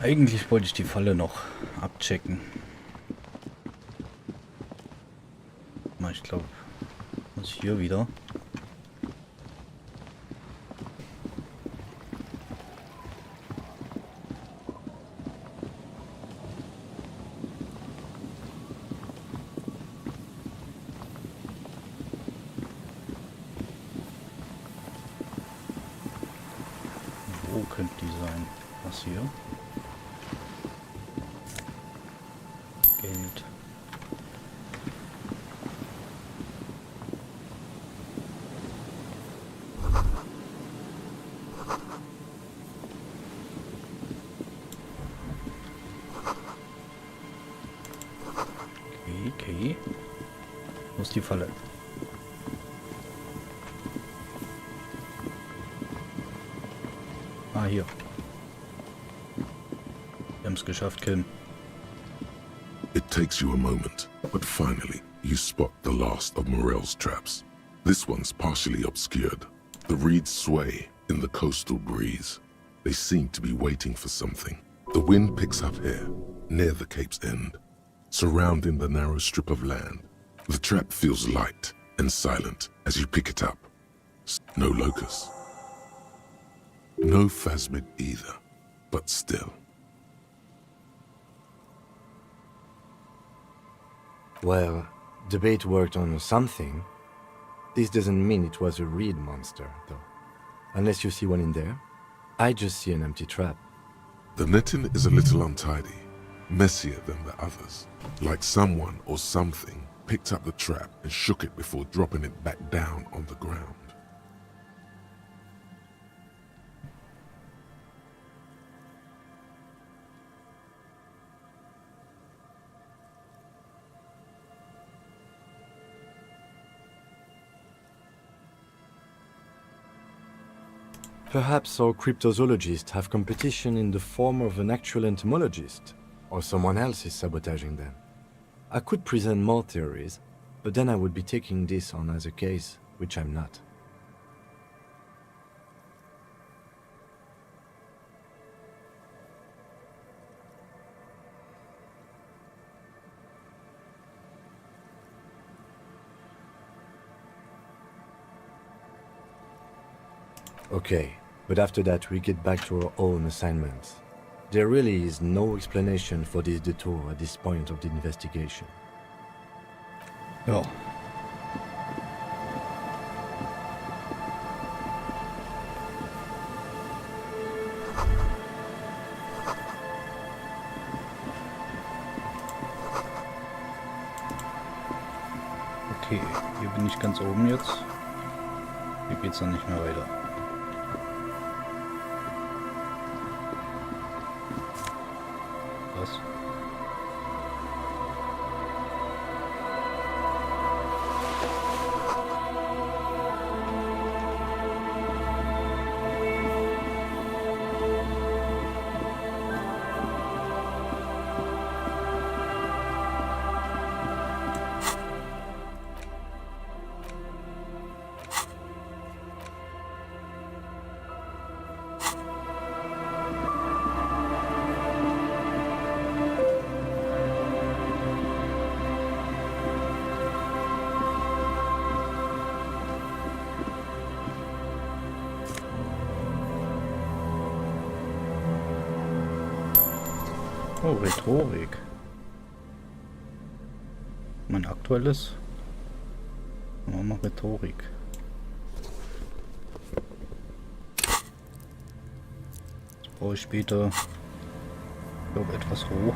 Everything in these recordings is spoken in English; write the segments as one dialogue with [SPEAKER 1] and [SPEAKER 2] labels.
[SPEAKER 1] Eigentlich wollte ich die Falle noch abchecken. Ich glaube, muss ich hier wieder. Wo könnte die sein? Was hier? Geld. Okay. Wo ist die Falle? Ah, hier. Wir haben es geschafft, Kim.
[SPEAKER 2] It takes you a moment, but finally, you spot the last of Morel's traps. This one's partially obscured. The reeds sway in the coastal breeze. They seem to be waiting for something. The wind picks up here, near the cape's end, surrounding the narrow strip of land. The trap feels light and silent as you pick it up. No locust. No phasmid either, but still.
[SPEAKER 3] Well, the bait worked on something. This doesn't mean it was a reed monster, though. Unless you see one in there. I just see an empty trap.
[SPEAKER 2] The netting is a little untidy, messier than the others. Like someone or something picked up the trap and shook it before dropping it back down on the ground.
[SPEAKER 3] Perhaps our cryptozoologists have competition in the form of an actual entomologist, or someone else is sabotaging them. I could present more theories, but then I would be taking this on as a case, which I'm not. Okay, but after that we get back to our own assignments. There really is no explanation for this detour at this point of the investigation.
[SPEAKER 1] Ja. Okay, hier bin ich ganz oben jetzt. Hier geht's dann nicht mehr weiter. Was? Oh, Rhetorik. Mein aktuelles. Machen wir mal Rhetorik. Das brauche ich später, ich glaube, etwas hoch.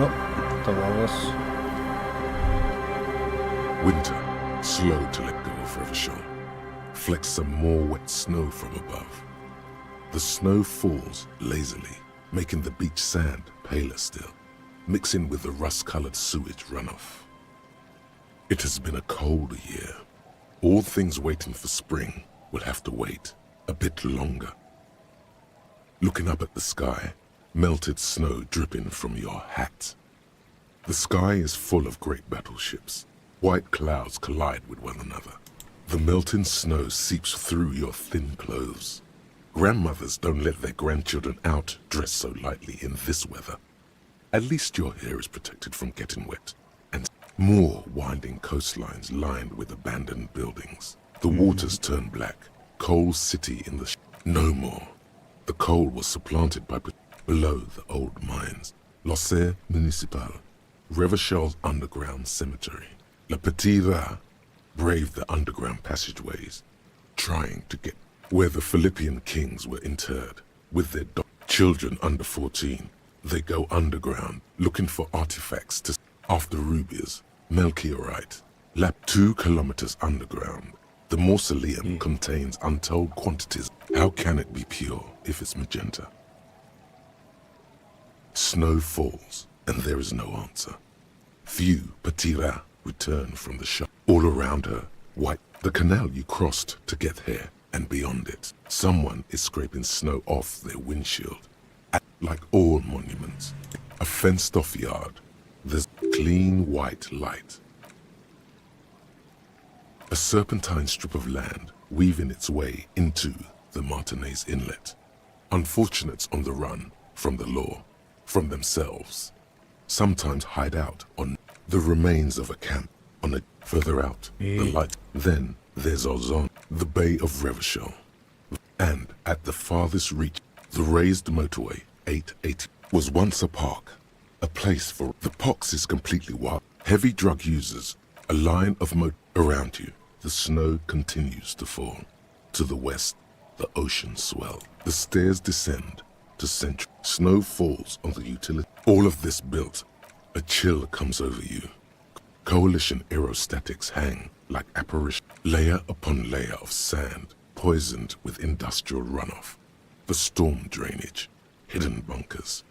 [SPEAKER 1] Oh, da war was.
[SPEAKER 2] Winter, slow to let go of River Shore, flecks some more wet snow from above. The snow falls lazily, making the beach sand paler still, mixing with the rust-colored sewage runoff. It has been a cold year. All things waiting for spring will have to wait a bit longer. Looking up at the sky, melted snow dripping from your hat. The sky is full of great battleships. White clouds collide with one another. The melting snow seeps through your thin clothes. Grandmothers don't let their grandchildren out dressed so lightly in this weather. At least your hair is protected from getting wet. And more winding coastlines lined with abandoned buildings. The waters turn black. Coal City in the no more. The coal was supplanted by below the old mines. L'Océan Municipal. Revachel's underground cemetery. La Petite Ra braved the underground passageways, trying to get where the Philippian kings were interred. With their children under 14, they go underground, looking for artifacts to after rubies, Melchiorite. Lap 2 kilometers underground. The mausoleum contains untold quantities. How can it be pure if it's magenta? Snow falls, and there is no answer. Few Petira return from the shop. All around her, white. The canal you crossed to get here, and beyond it, someone is scraping snow off their windshield. Like all monuments, a fenced-off yard, there's clean white light. A serpentine strip of land weaving its way into the Martinez Inlet. Unfortunates on the run from the law, from themselves. Sometimes hide out on the remains of a camp, on a further out, the light. Then there's Ozon, the Bay of Revachel. And at the farthest reach, the raised motorway, 880, was once a park. A place for the pox is completely wild. Heavy drug users, a line of around you. The snow continues to fall. To the west, the ocean swell. The stairs descend to central. Snow falls on the utility. All of this built. A chill comes over you. Coalition aerostatics hang like apparition. Layer upon layer of sand, poisoned with industrial runoff. The storm drainage. Hidden bunkers.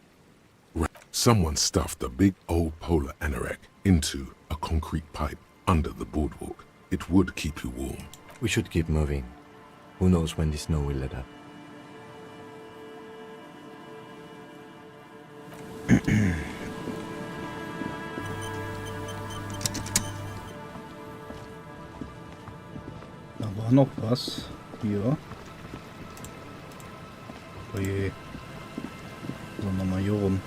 [SPEAKER 2] Someone stuffed a big old polar anorak into a concrete pipe under the boardwalk. It would keep you warm.
[SPEAKER 3] We should keep moving. Who knows when the snow will let up.
[SPEAKER 1] Da war noch was. Hier. Oh je. So, nochmal hier rum.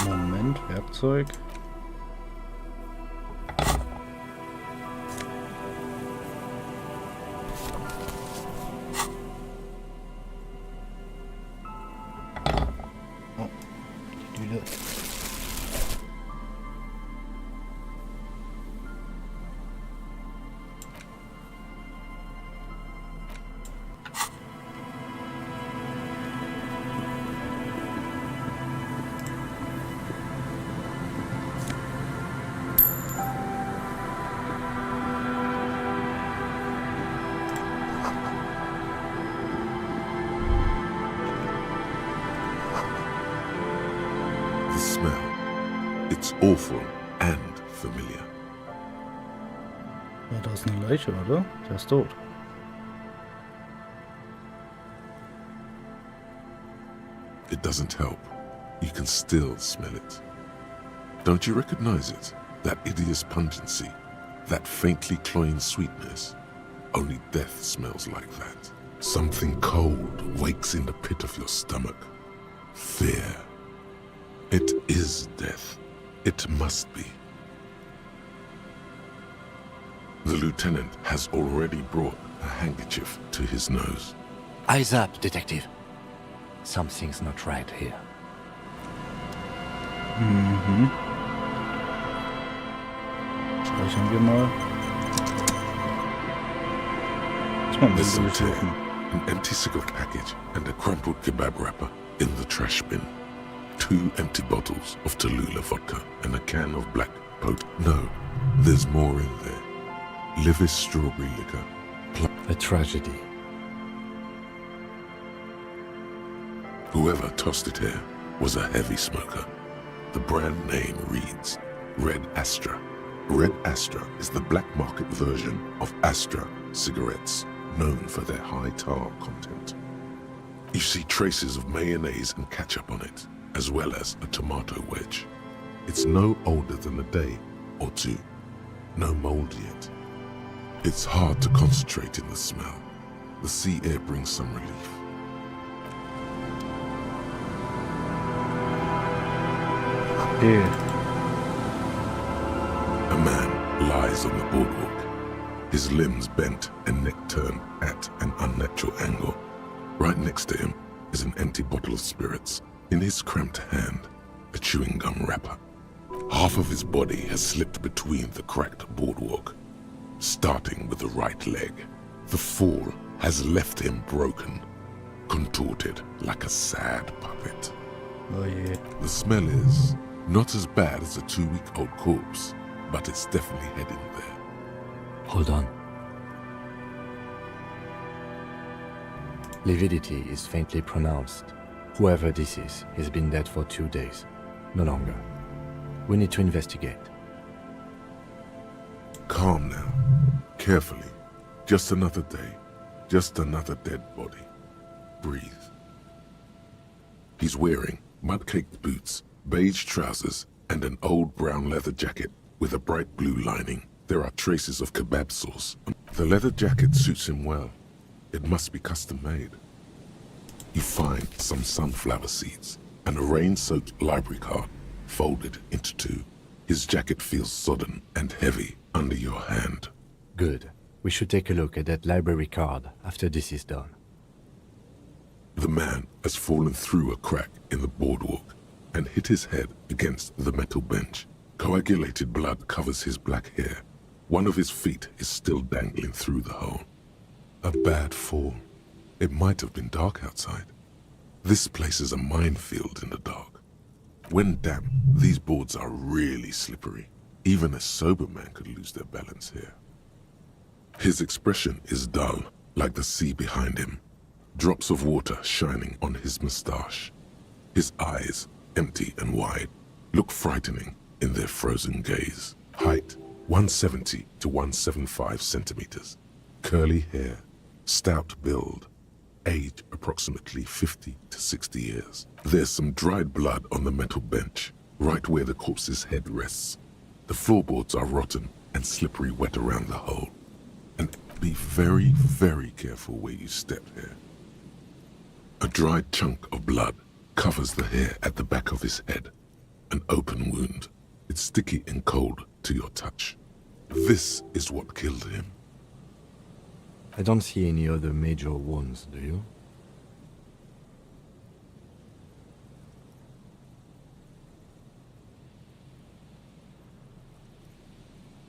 [SPEAKER 1] Moment, Werkzeug. Oh, die Düle.
[SPEAKER 2] The smell. It's awful and familiar.
[SPEAKER 1] Ja, da ist eine Leiche, oder? Der ist tot.
[SPEAKER 2] It doesn't help. You can still smell it. Don't you recognize it? That hideous pungency, that faintly cloying sweetness. Only death smells like that. Something cold wakes in the pit of your stomach. Fear. It is death. It must be. The lieutenant has already brought a handkerchief to his nose.
[SPEAKER 3] Eyes up, detective. Something's not right here.
[SPEAKER 1] Mhm. Speichern wir mal. Erstmal
[SPEAKER 2] There's some tin,
[SPEAKER 1] durchsuchen.
[SPEAKER 2] an empty cigarette package, and a crumpled kebab wrapper in the trash bin. 2 empty bottles of Tallulah vodka and a can of black pot. No, there's more in there. Livis strawberry liquor.
[SPEAKER 3] A tragedy.
[SPEAKER 2] Whoever tossed it here was a heavy smoker. The brand name reads Red Astra. Red Astra is the black market version of Astra cigarettes, known for their high tar content. You see traces of mayonnaise and ketchup on it, as well as a tomato wedge. It's no older than a day or two. No mold yet. It's hard to concentrate in the smell. The sea air brings some relief.
[SPEAKER 1] Okay.
[SPEAKER 2] A man lies on the boardwalk, his limbs bent and neck turned at an unnatural angle. Right next to him is an empty bottle of spirits. In his cramped hand, a chewing gum wrapper. Half of his body has slipped between the cracked boardwalk, starting with the right leg. The fall has left him broken, contorted like a sad puppet.
[SPEAKER 1] Oh yeah.
[SPEAKER 2] The smell is not as bad as a 2-week-old corpse, but it's definitely heading there.
[SPEAKER 3] Hold on. Lividity is faintly pronounced. Whoever this is, he's been dead for 2 days. No longer. We need to investigate.
[SPEAKER 2] Calm now. Carefully. Just another day. Just another dead body. Breathe. He's wearing mud-caked boots, beige trousers, and an old brown leather jacket with a bright blue lining. There are traces of kebab sauce. The leather jacket suits him well. It must be custom-made. You find some sunflower seeds and a rain-soaked library card folded into 2. His jacket feels sodden and heavy under your hand.
[SPEAKER 3] Good. We should take a look at that library card after this is done.
[SPEAKER 2] The man has fallen through a crack in the boardwalk and hit his head against the metal bench. Coagulated blood covers his black hair. One of his feet is still dangling through the hole. A bad fall. It might have been dark outside. This place is a minefield in the dark. When damp, these boards are really slippery. Even a sober man could lose their balance here. His expression is dull, like the sea behind him. Drops of water shining on his mustache. His eyes, empty and wide, look frightening in their frozen gaze. Height, 170 to 175 centimeters. Curly hair, stout build. Age, approximately 50 to 60 years. There's some dried blood on the metal bench, right where the corpse's head rests. The floorboards are rotten and slippery wet around the hole. And be very, very careful where you step here. A dried chunk of blood covers the hair at the back of his head. An open wound. It's sticky and cold to your touch. This is what killed him.
[SPEAKER 3] I don't see any other major wounds, do you?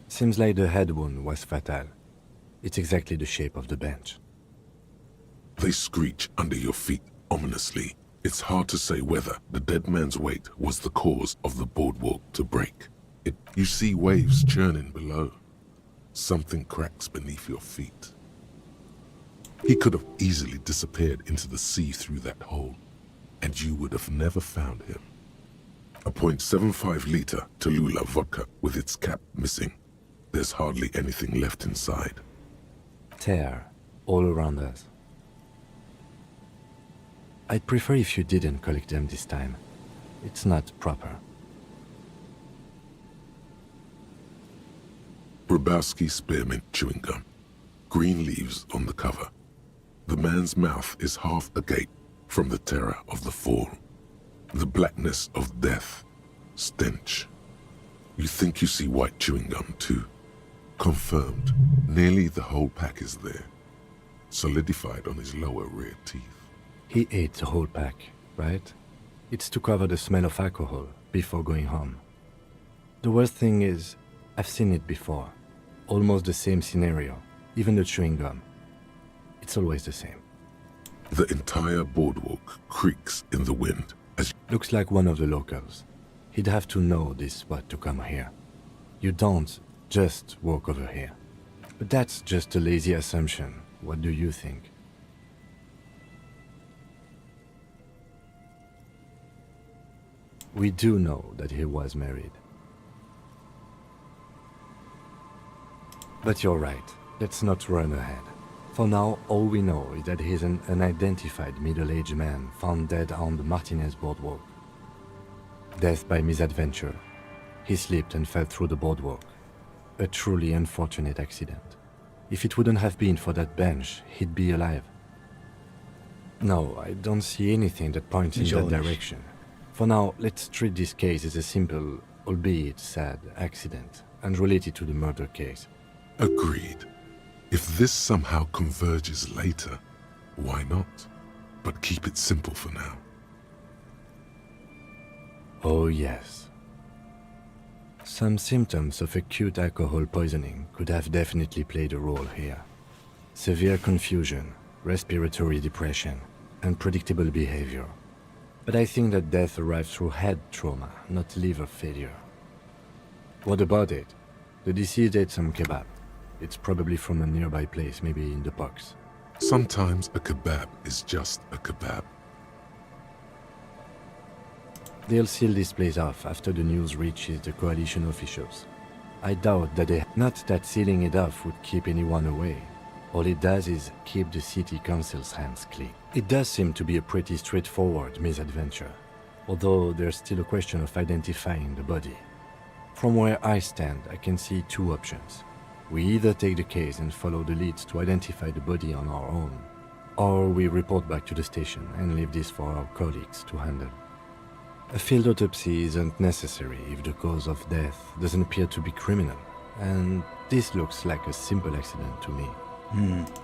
[SPEAKER 3] Seems like the head wound was fatal. It's exactly the shape of the bench.
[SPEAKER 2] They screech under your feet ominously. It's hard to say whether the dead man's weight was the cause of the boardwalk to break. You see waves churning below. Something cracks beneath your feet. He could have easily disappeared into the sea through that hole, and you would have never found him. A .75-liter Tallulah vodka with its cap missing. There's hardly anything left inside.
[SPEAKER 3] Tear all around us. I'd prefer if you didn't collect them this time. It's not proper.
[SPEAKER 2] Grabowski spearmint chewing gum. Green leaves on the cover. The man's mouth is half agape from the terror of the fall. The blackness of death. Stench. You think you see white chewing gum too. Confirmed. Nearly the whole pack is there. Solidified on his lower rear teeth.
[SPEAKER 3] He ate the whole pack, right? It's to cover the smell of alcohol, before going home. The worst thing is, I've seen it before. Almost the same scenario, even the chewing gum. It's always the same.
[SPEAKER 2] The entire boardwalk creaks in the wind as
[SPEAKER 3] Looks like one of the locals. He'd have to know this spot to come here. You don't just walk over here. But that's just a lazy assumption. What do you think? We do know that he was married. But you're right. Let's not run ahead. For now, all we know is that he's an unidentified middle-aged man found dead on the Martinez boardwalk. Death by misadventure. He slipped and fell through the boardwalk. A truly unfortunate accident. If it wouldn't have been for that bench, he'd be alive. No, I don't see anything that points in that direction. For now, let's treat this case as a simple, albeit sad, accident, unrelated to the murder case.
[SPEAKER 2] agreed. If this somehow converges later, why not? But keep it simple for now.
[SPEAKER 3] Oh yes. Some symptoms of acute alcohol poisoning could have definitely played a role here. Severe confusion, respiratory depression, unpredictable behavior. But I think that death arrived through head trauma, not liver failure. What about it? The deceased ate some kebab. It's probably from a nearby place, maybe in the box.
[SPEAKER 2] Sometimes a kebab is just a kebab.
[SPEAKER 3] They'll seal this place off after the news reaches the coalition officials. I doubt that not that sealing it off would keep anyone away. All it does is keep the city council's hands clean. It does seem to be a pretty straightforward misadventure, although there's still a question of identifying the body. From where I stand, I can see two options. We either take the case and follow the leads to identify the body on our own, or we report back to the station and leave this for our colleagues to handle. A field autopsy isn't necessary if the cause of death doesn't appear to be criminal, and this looks like a simple accident to me.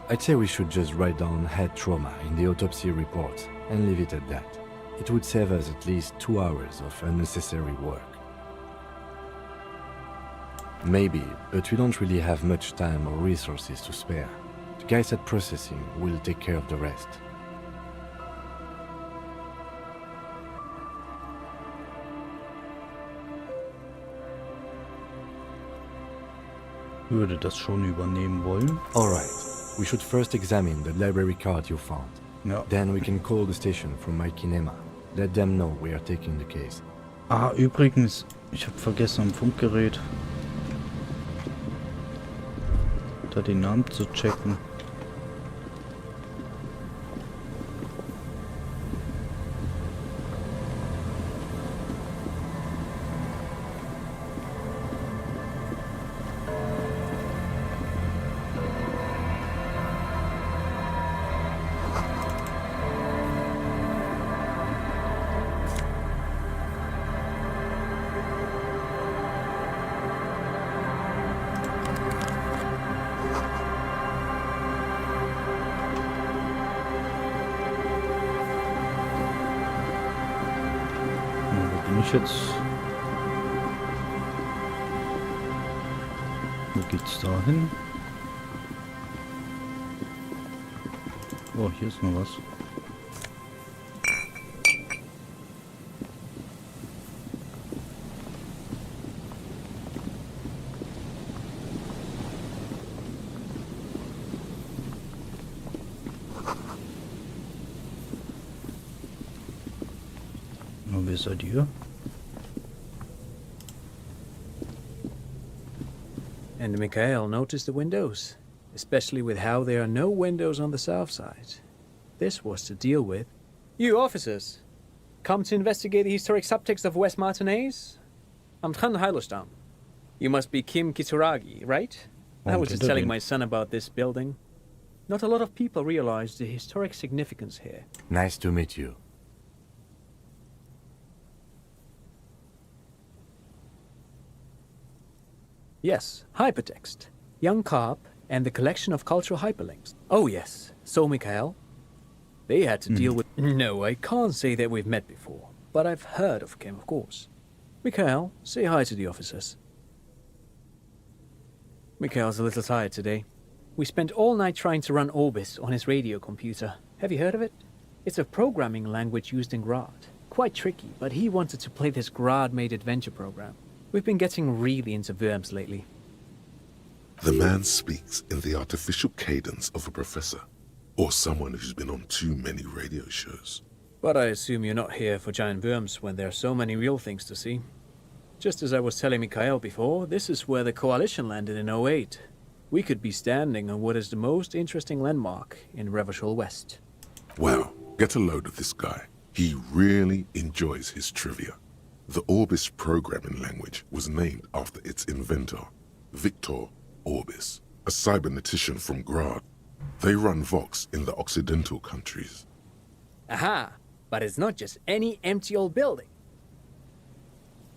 [SPEAKER 3] I'd say we should just write down head trauma in the autopsy report and leave it at that. It would save us at least 2 hours of unnecessary work. Maybe, but we don't really have much time or resources to spare. The guys at processing will take care of the rest.
[SPEAKER 1] Würde das schon übernehmen wollen.
[SPEAKER 3] Alright, we should first examine the library card you found.
[SPEAKER 1] Ja.
[SPEAKER 3] Then we can call the station from my kinema. Let them know we are taking the case.
[SPEAKER 1] Ah, übrigens, ich habe vergessen am Funkgerät da den Namen zu checken. Jetzt. Wo geht's da hin? Oh, hier ist noch was. Na, wer seid ihr?
[SPEAKER 4] And Mikhail noticed the windows, especially with how there are no windows on the south side. This was to deal with. You officers, come to investigate the historic subtext of West Martinez? I'm Tran Heilostam. You must be Kim Kitsuragi, right? I was just telling my son about this building. Not a lot of people realize the historic significance here.
[SPEAKER 3] Nice to meet you.
[SPEAKER 4] Yes, hypertext. Young Carp and the collection of cultural hyperlinks. Oh yes, so Mikhail. They had to deal with... No, I can't say that we've met before, but I've heard of Kim, of course. Mikhail, say hi to the officers. Mikhail's a little tired today. We spent all night trying to run Orbis on his radio computer. Have you heard of it? It's a programming language used in Grad. Quite tricky, but he wanted to play this Grad-made adventure program. We've been getting really into Worms lately.
[SPEAKER 2] The man speaks in the artificial cadence of a professor, or someone who's been on too many radio shows.
[SPEAKER 4] But I assume you're not here for giant worms when there are so many real things to see. Just as I was telling Mikhail before, this is where the Coalition landed in '08. We could be standing on what is the most interesting landmark in Revachol West.
[SPEAKER 2] Wow, get a load of this guy. He really enjoys his trivia. The Orbis programming language was named after its inventor, Victor Orbis, a cybernetician from Grad. They run Vox in the Occidental countries.
[SPEAKER 4] Aha! But it's not just any empty old building.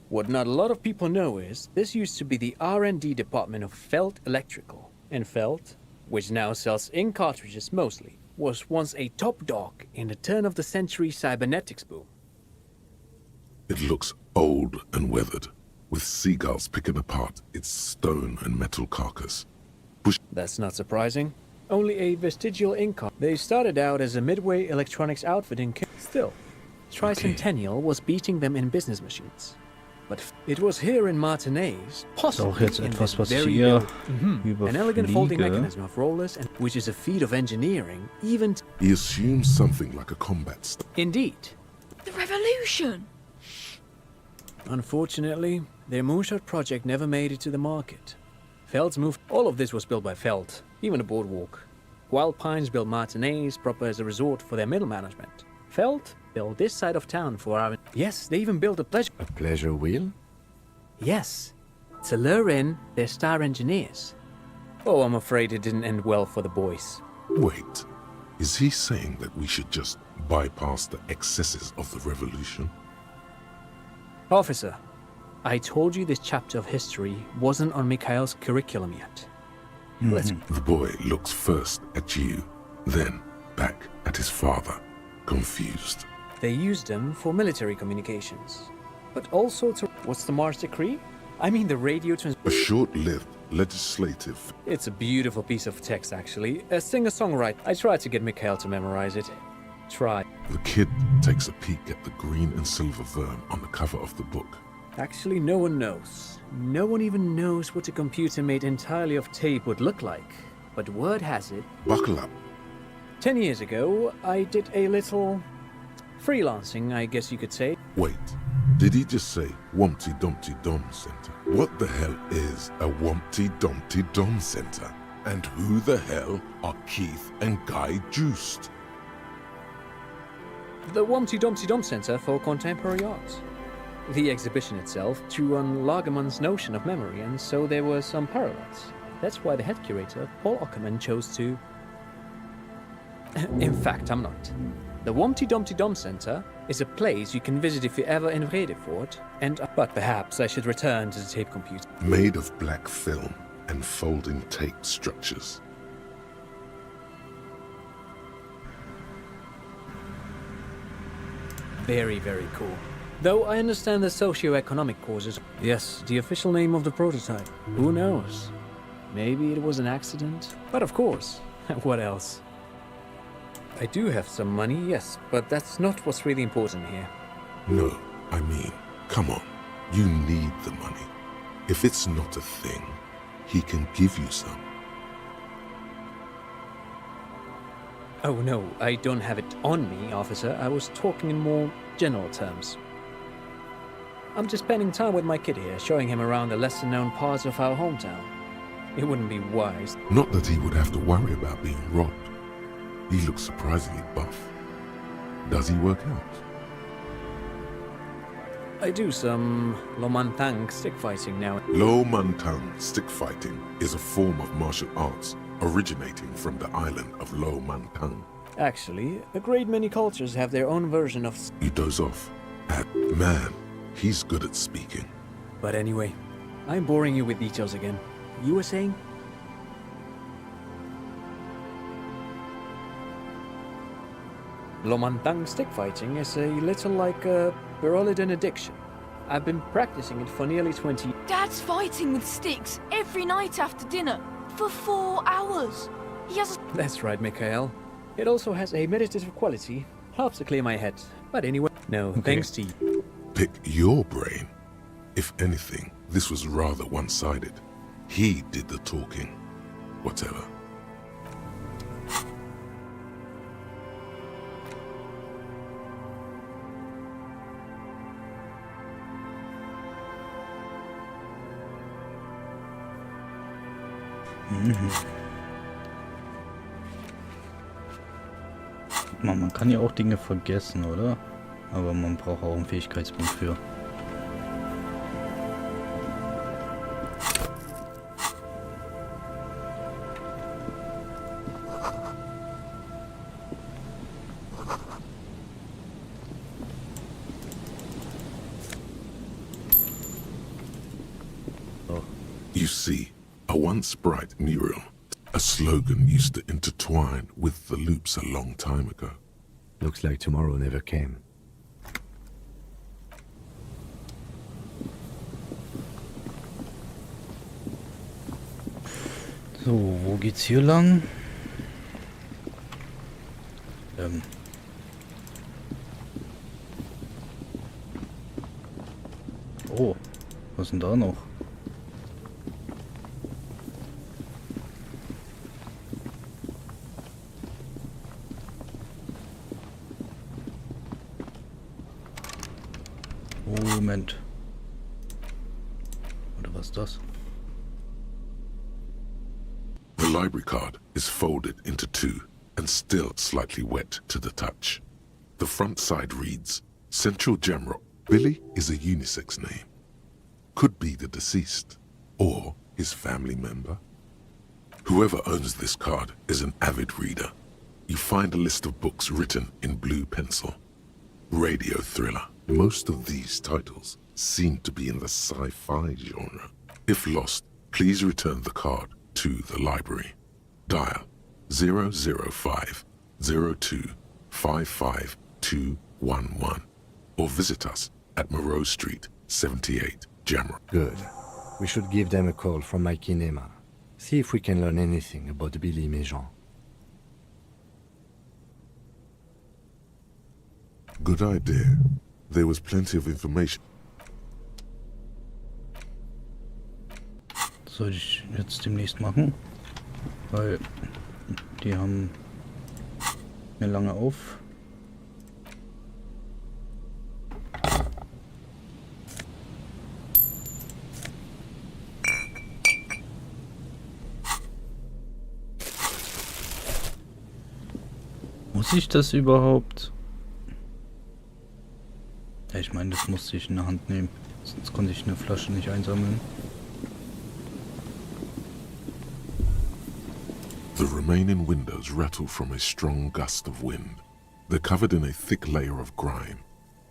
[SPEAKER 4] What not a lot of people know is, this used to be the R&D department of Felt Electrical. And Felt, which now sells ink cartridges mostly, was once a top dog in the turn-of-the-century cybernetics boom.
[SPEAKER 2] It looks old and weathered, with seagulls picking apart its stone and metal carcass.
[SPEAKER 4] That's not surprising. Only a vestigial ink. They started out as a midway electronics outfit in Still, Tricentennial was beating them in business machines. But it was here in Martinez, possibly
[SPEAKER 1] Auch jetzt
[SPEAKER 4] in
[SPEAKER 1] etwas,
[SPEAKER 4] this
[SPEAKER 1] was
[SPEAKER 4] very
[SPEAKER 1] ich hier
[SPEAKER 4] an elegant folding
[SPEAKER 1] überfliege.
[SPEAKER 4] mechanism of rollers, and which is a feat of engineering, even
[SPEAKER 2] He assumes something like a combat
[SPEAKER 4] indeed.
[SPEAKER 5] The revolution!
[SPEAKER 4] Unfortunately, their moonshot project never made it to the market. Feld's moved. All of this was built by Feld, even the boardwalk. Wild Pines built Martinez proper as a resort for their middle management. Feld built this side of town for our. Yes, they even built a pleasure.
[SPEAKER 3] A pleasure wheel?
[SPEAKER 4] Yes, to lure in their star engineers. Oh, I'm afraid it didn't end well for the boys.
[SPEAKER 2] Wait, is he saying that we should just bypass the excesses of the revolution?
[SPEAKER 4] Officer, I told you this chapter of history wasn't on Mikhail's curriculum yet. Let's.
[SPEAKER 2] The boy looks first at you, then back at his father, confused.
[SPEAKER 4] They used them for military communications, but also to. What's the Mars Decree? I mean the radio
[SPEAKER 2] A short-lived legislative.
[SPEAKER 4] It's a beautiful piece of text, actually. A singer-songwriter. I tried to get Mikhail to memorize it. Try.
[SPEAKER 2] The kid takes a peek at the green and silver worm on the cover of the book.
[SPEAKER 4] Actually, no one knows. No one even knows what a computer made entirely of tape would look like. But word has it,
[SPEAKER 2] Buckle up.
[SPEAKER 4] 10 years ago, I did a little freelancing, I guess you could say.
[SPEAKER 2] Wait, did he just say Wumpty Dumpty Dom Center? What the hell is a Wumpty Dumpty Dom Center? And who the hell are Keith and Guy Juiced?
[SPEAKER 4] The Wumpty Dumpty Dum Center for Contemporary Art. The exhibition itself drew on Lagerman's notion of memory, and so there were some parallels. That's why the head curator, Paul Ockerman, chose to... In fact, I'm not. The Wumpty Dumpty Dum Center is a place you can visit if you're ever in Vredefort, and... But perhaps I should return to the tape computer.
[SPEAKER 2] Made of black film and folding tape structures.
[SPEAKER 4] Very, very cool. Though I understand the socio-economic causes. Yes, the official name of the prototype. Who knows? Maybe it was an accident. But of course, what else? I do have some money, yes, but that's not what's really important here.
[SPEAKER 2] No, I mean, come on. You need the money. If it's not a thing, he can give you some.
[SPEAKER 4] Oh no, I don't have it on me, officer. I was talking in more general terms. I'm just spending time with my kid here, showing him around the lesser-known parts of our hometown. It wouldn't be wise.
[SPEAKER 2] Not that he would have to worry about being robbed. He looks surprisingly buff. Does he work out?
[SPEAKER 4] I do some Lomantang stick fighting now.
[SPEAKER 2] Lo Mantang stick fighting is a form of martial arts originating from the island of Lo Mantang.
[SPEAKER 4] Actually, a great many cultures have their own version of...
[SPEAKER 2] You doze off. Man, he's good at speaking.
[SPEAKER 4] But anyway, I'm boring you with details again. You were saying? Lomantang stick fighting is a little like a Berolidin addiction. I've been practicing it for nearly 20 years.
[SPEAKER 5] Dad's fighting with sticks every night after dinner for 4 hours. He has a...
[SPEAKER 4] That's right, Mikhail. It also has a meditative quality. Helps to clear my head. But anyway, no, thanks to you.
[SPEAKER 2] Pick your brain. If anything, this was rather one-sided. He did the talking. Whatever.
[SPEAKER 1] Man kann ja auch Dinge vergessen, oder? Aber man braucht auch einen Fähigkeitspunkt für.
[SPEAKER 2] You see, a once bright mural, a slogan used to intertwine with the loops a long time ago.
[SPEAKER 3] Looks like tomorrow never came.
[SPEAKER 1] So, wo geht's hier lang? Oh, was ist denn da noch? Moment. Oder was ist das?
[SPEAKER 2] The library card is folded into two and still slightly wet to the touch. The front side reads, Central Gemrock. Billy is a unisex name. Could be the deceased, or his family member. Whoever owns this card is an avid reader. You find a list of books written in blue pencil. Radio thriller. Most of these titles seem to be in the sci-fi genre. If lost, please return the card to the library. Dial 005 02 55211 or visit us at Moreau Street, 78, Jamrock.
[SPEAKER 3] Good. We should give them a call from my kinema. See if we can learn anything about Billy Méjean.
[SPEAKER 2] Good idea. There was plenty of information.
[SPEAKER 1] Soll ich jetzt demnächst machen? Weil die haben mir lange auf. Muss ich das überhaupt? Ja, ich meine, das musste ich in der Hand nehmen. Sonst konnte ich eine Flasche nicht einsammeln.
[SPEAKER 2] The remaining windows rattle from a strong gust of wind. They're covered in a thick layer of grime.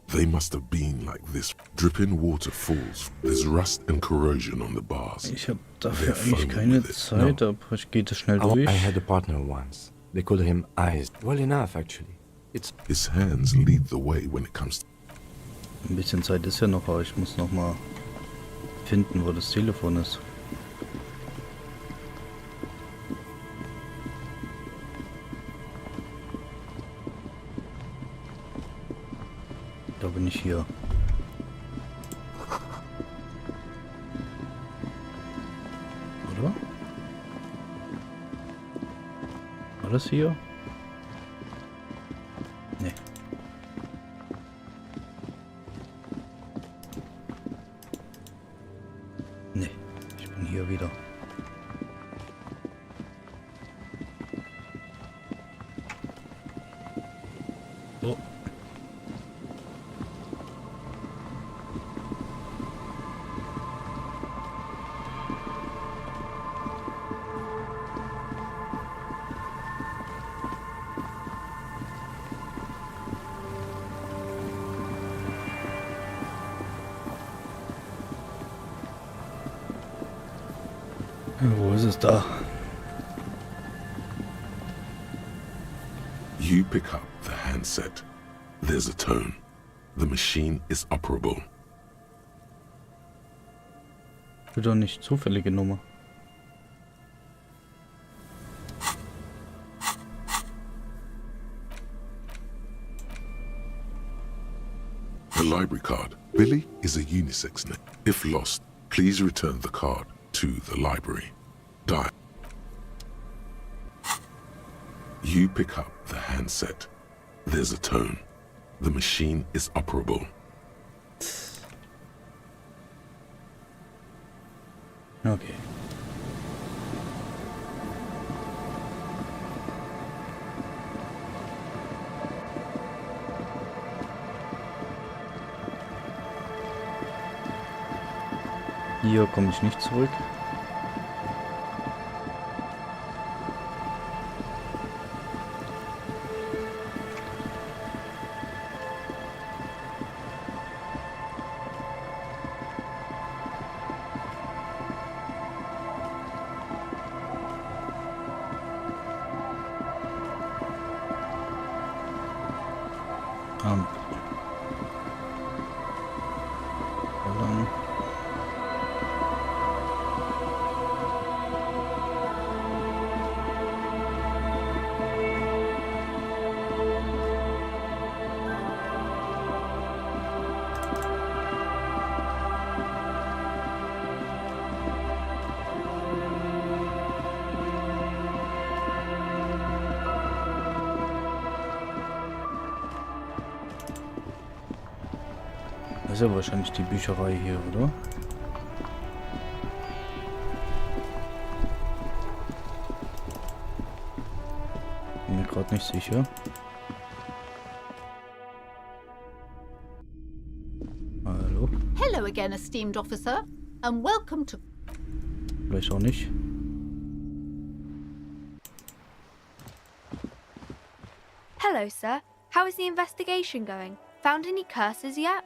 [SPEAKER 2] They must have been like this. Dripping water falls. There's rust and corrosion on the bars.
[SPEAKER 1] Ich habe dafür eigentlich keine Zeit, aber ich gehe das schnell durch.
[SPEAKER 3] I had a partner once. They called him Eyes. Well enough, actually. It's
[SPEAKER 2] His hands lead the way when it comes to...
[SPEAKER 1] Ein bisschen Zeit ist ja noch, aber ich muss noch mal finden, wo das Telefon ist. Da bin ich hier. Oder? War das hier? Nee. Nee, ich bin hier wieder. So. Wo ist es da?
[SPEAKER 2] You pick up the handset. There's a tone. The machine is operable.
[SPEAKER 1] Doch nicht zufällige Nummer.
[SPEAKER 2] The library card. Billy is a unisex name. If lost, please return the card to the library. Dial. You pick up the handset. There's a tone. The machine is operable.
[SPEAKER 1] Okay. Hier komme ich nicht zurück. Dann. Das ist ja wahrscheinlich die Bücherei hier, oder? Bin mir gerade nicht sicher. Hallo?
[SPEAKER 6] Hello again, esteemed officer, and welcome to...
[SPEAKER 1] Vielleicht auch nicht.
[SPEAKER 7] Hello, sir. How is the investigation going? Found any curses yet?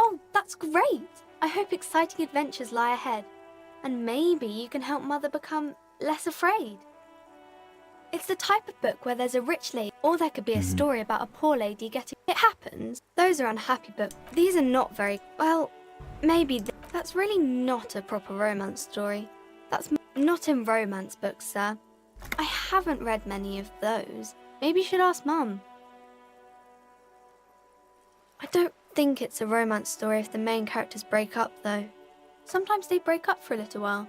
[SPEAKER 7] Oh, that's great! I hope exciting adventures lie ahead. And maybe you can help Mother become less afraid. It's the type of book where there's a rich lady, or there could be a story about a poor lady getting... It happens. Those are unhappy books. These are not very... Well, maybe... That's really not a proper romance story. That's not in romance books, sir. I haven't read many of those. Maybe you should ask Mum. I don't think it's a romance story if the main characters break up, though. Sometimes they break up for a little while.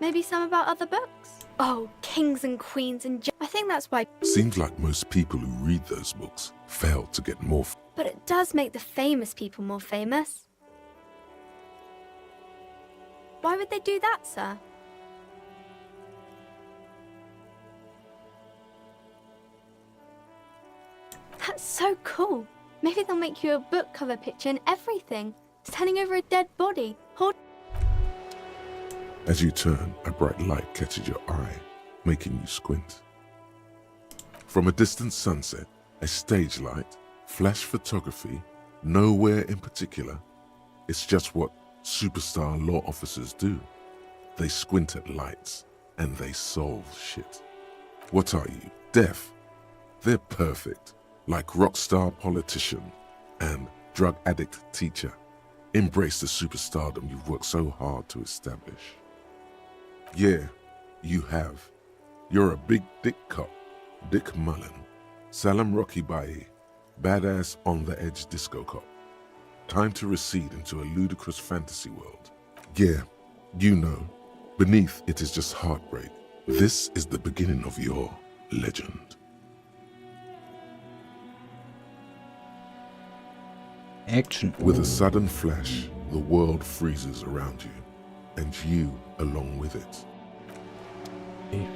[SPEAKER 7] Maybe some about other books? Oh, kings and queens and... I think that's why...
[SPEAKER 2] Seems like most people who read those books fail to get more.
[SPEAKER 7] But it does make the famous people more famous. Why would they do that, sir? That's so cool. Maybe they'll make you a book cover picture and everything. Standing over a dead body.
[SPEAKER 2] As you turn, a bright light catches your eye, making you squint. From a distant sunset, a stage light, flash photography, nowhere in particular. It's just what superstar law officers do. They squint at lights, and they solve shit. What are you, deaf? They're perfect, like rockstar politician and drug addict teacher. Embrace the superstardom you've worked so hard to establish. Yeah, you have. You're a big dick cop, Dick Mullen, Salam Rocky Baye, badass on the edge disco cop. Time to recede into a ludicrous fantasy world. Yeah, you know, beneath it is just heartbreak. This is the beginning of your legend.
[SPEAKER 1] Action.
[SPEAKER 2] With a sudden flash, the world freezes around you, and you along with it.
[SPEAKER 1] Okay.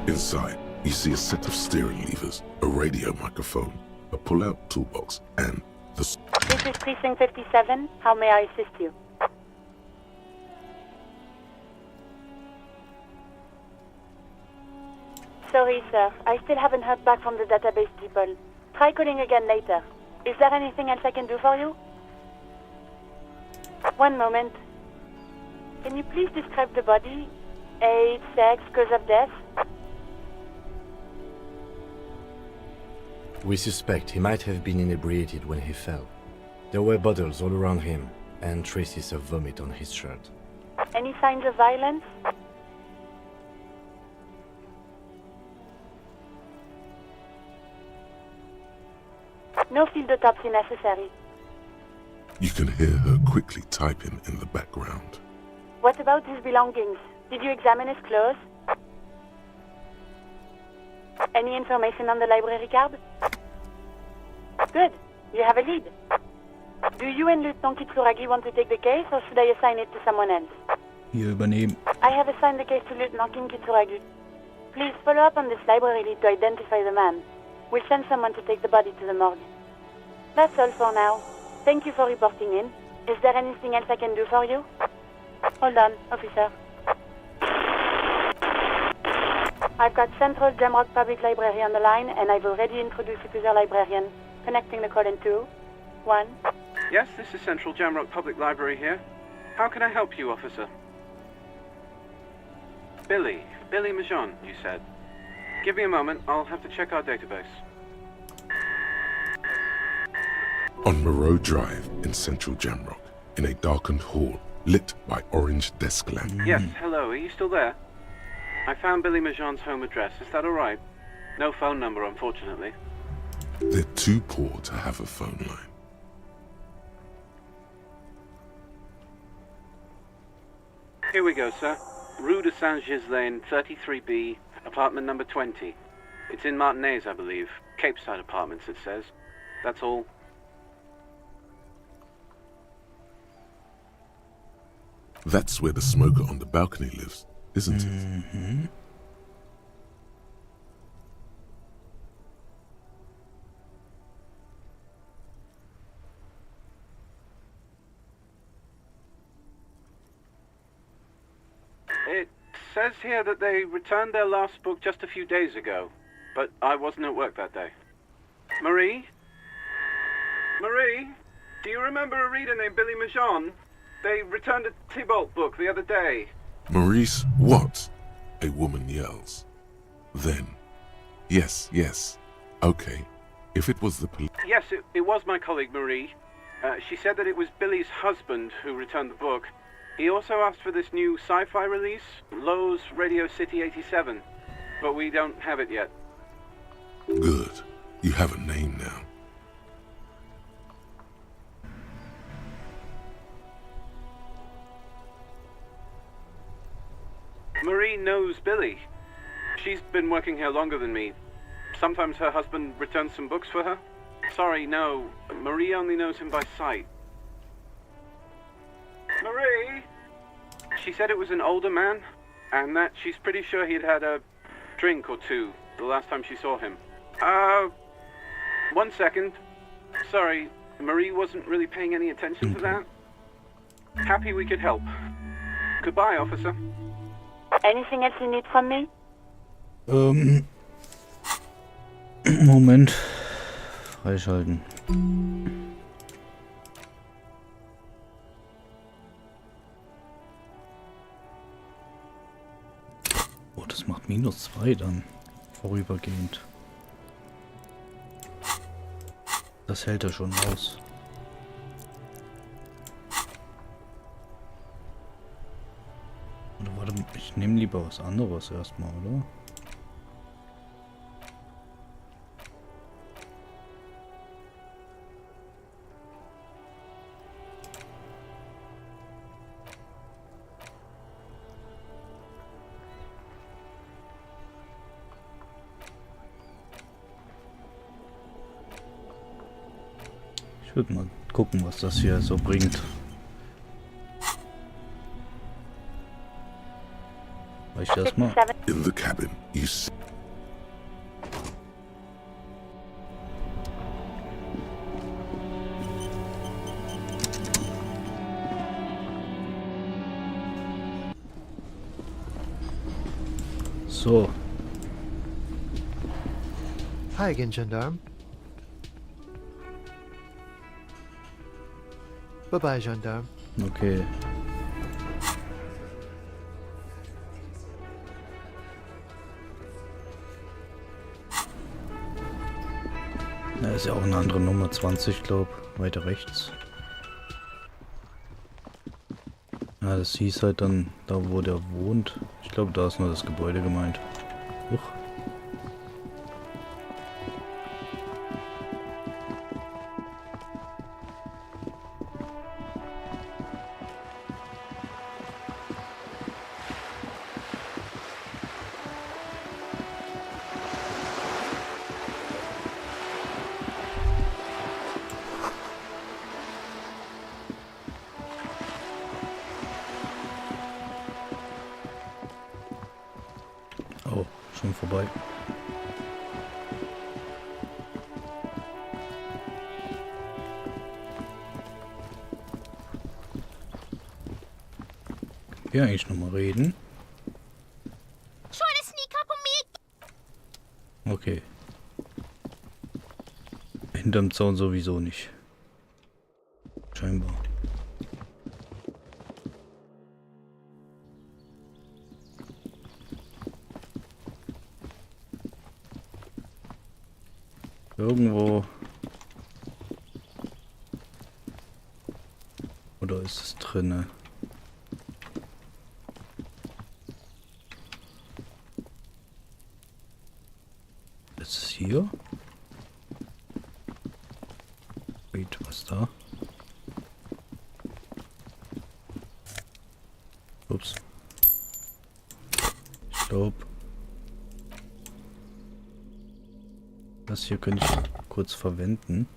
[SPEAKER 2] Inside, you see a set of steering levers, a radio microphone, a pull-out toolbox, and the...
[SPEAKER 8] This is Precinct 57. How may I assist you? Sorry, sir. I still haven't heard back from the database people. Try calling again later. Is there anything else I can do for you? One moment. Can you please describe the body? Age, sex, cause of death?
[SPEAKER 3] We suspect he might have been inebriated when he fell. There were bottles all around him, and traces of vomit on his shirt.
[SPEAKER 8] Any signs of violence? No field autopsy necessary.
[SPEAKER 2] You can hear her quickly typing in the background.
[SPEAKER 8] What about his belongings? Did you examine his clothes? Any information on the library card? Good. You have a lead. Do you and Lieutenant Kitsuragi want to take the case, or should I assign it to someone else?
[SPEAKER 1] Hier übernehmen.
[SPEAKER 8] I have assigned the case to Lieutenant Kitsuragi. Please follow up on this library lead to identify the man. We'll send someone to take the body to the morgue. That's all for now. Thank you for reporting in. Is there anything else I can do for you? Hold on, officer. I've got Central Jamrock Public Library on the line, and I've already introduced you to their librarian. Connecting the call in 2, 1.
[SPEAKER 9] Yes, this is Central Jamrock Public Library here. How can I help you, officer? Billy Majon, you said. Give me a moment, I'll have to check our database.
[SPEAKER 2] On Moreau Drive in Central Jamrock, in a darkened hall lit by orange desk lamp.
[SPEAKER 9] Yes, hello, are you still there? I found Billy Majon's home address, is that alright? No phone number, unfortunately.
[SPEAKER 2] They're too poor to have a phone line.
[SPEAKER 9] Here we go, sir. Rue de Saint-Ghislain, 33B, apartment number 20. It's in Martinez, I believe. Cape Side Apartments, it says. That's all.
[SPEAKER 2] That's where the smoker on the balcony lives, isn't it?
[SPEAKER 1] Mhm.
[SPEAKER 9] It says here that they returned their last book just a few days ago, but I wasn't at work that day. Marie? Marie? Do you remember a reader named Billy Majon? They returned a Tybalt book the other day.
[SPEAKER 2] Maurice, what? A woman yells. Then, yes. Okay, if it was the police.
[SPEAKER 9] Yes, it was my colleague Marie. She said that it was Billy's husband who returned the book. He also asked for this new sci-fi release, Lowe's Radio City 87, but we don't have it yet.
[SPEAKER 2] Good. You have a name now.
[SPEAKER 9] Marie knows Billy. She's been working here longer than me. Sometimes her husband returns some books for her. Sorry, no. Marie only knows him by sight. Marie! She said it was an older man, and that she's pretty sure he'd had a drink or two the last time she saw him. 1 second. Sorry, Marie wasn't really paying any attention to that. Happy we could help. Goodbye, officer.
[SPEAKER 8] Anything else you need from me?
[SPEAKER 1] Moment. Freischalten. Oh, das macht -2 dann. Vorübergehend. Das hält er schon aus. Oder warte, ich nehme lieber was anderes erstmal, oder? Ich würde mal gucken, was das hier so bringt. Reicht das mal?
[SPEAKER 2] In the cabin, you see.
[SPEAKER 1] So.
[SPEAKER 10] Hi again, gendarme. Bye-bye, gendarme.
[SPEAKER 1] Okay. Da ist ja auch eine andere Nummer, 20, glaube ich, weiter rechts. Ja, das hieß halt dann, da wo der wohnt. Ich glaube, da ist nur das Gebäude gemeint. Huch. Oh, schon vorbei. Ja, eigentlich nochmal reden.
[SPEAKER 6] Trying to sneak up on me.
[SPEAKER 1] Okay. Hinterm Zaun sowieso nicht. Scheinbar. Irgendwo. Oder ist es drinne? Ist es hier? Wait, was da? Ups. Ich glaube, das hier könnte ich kurz verwenden.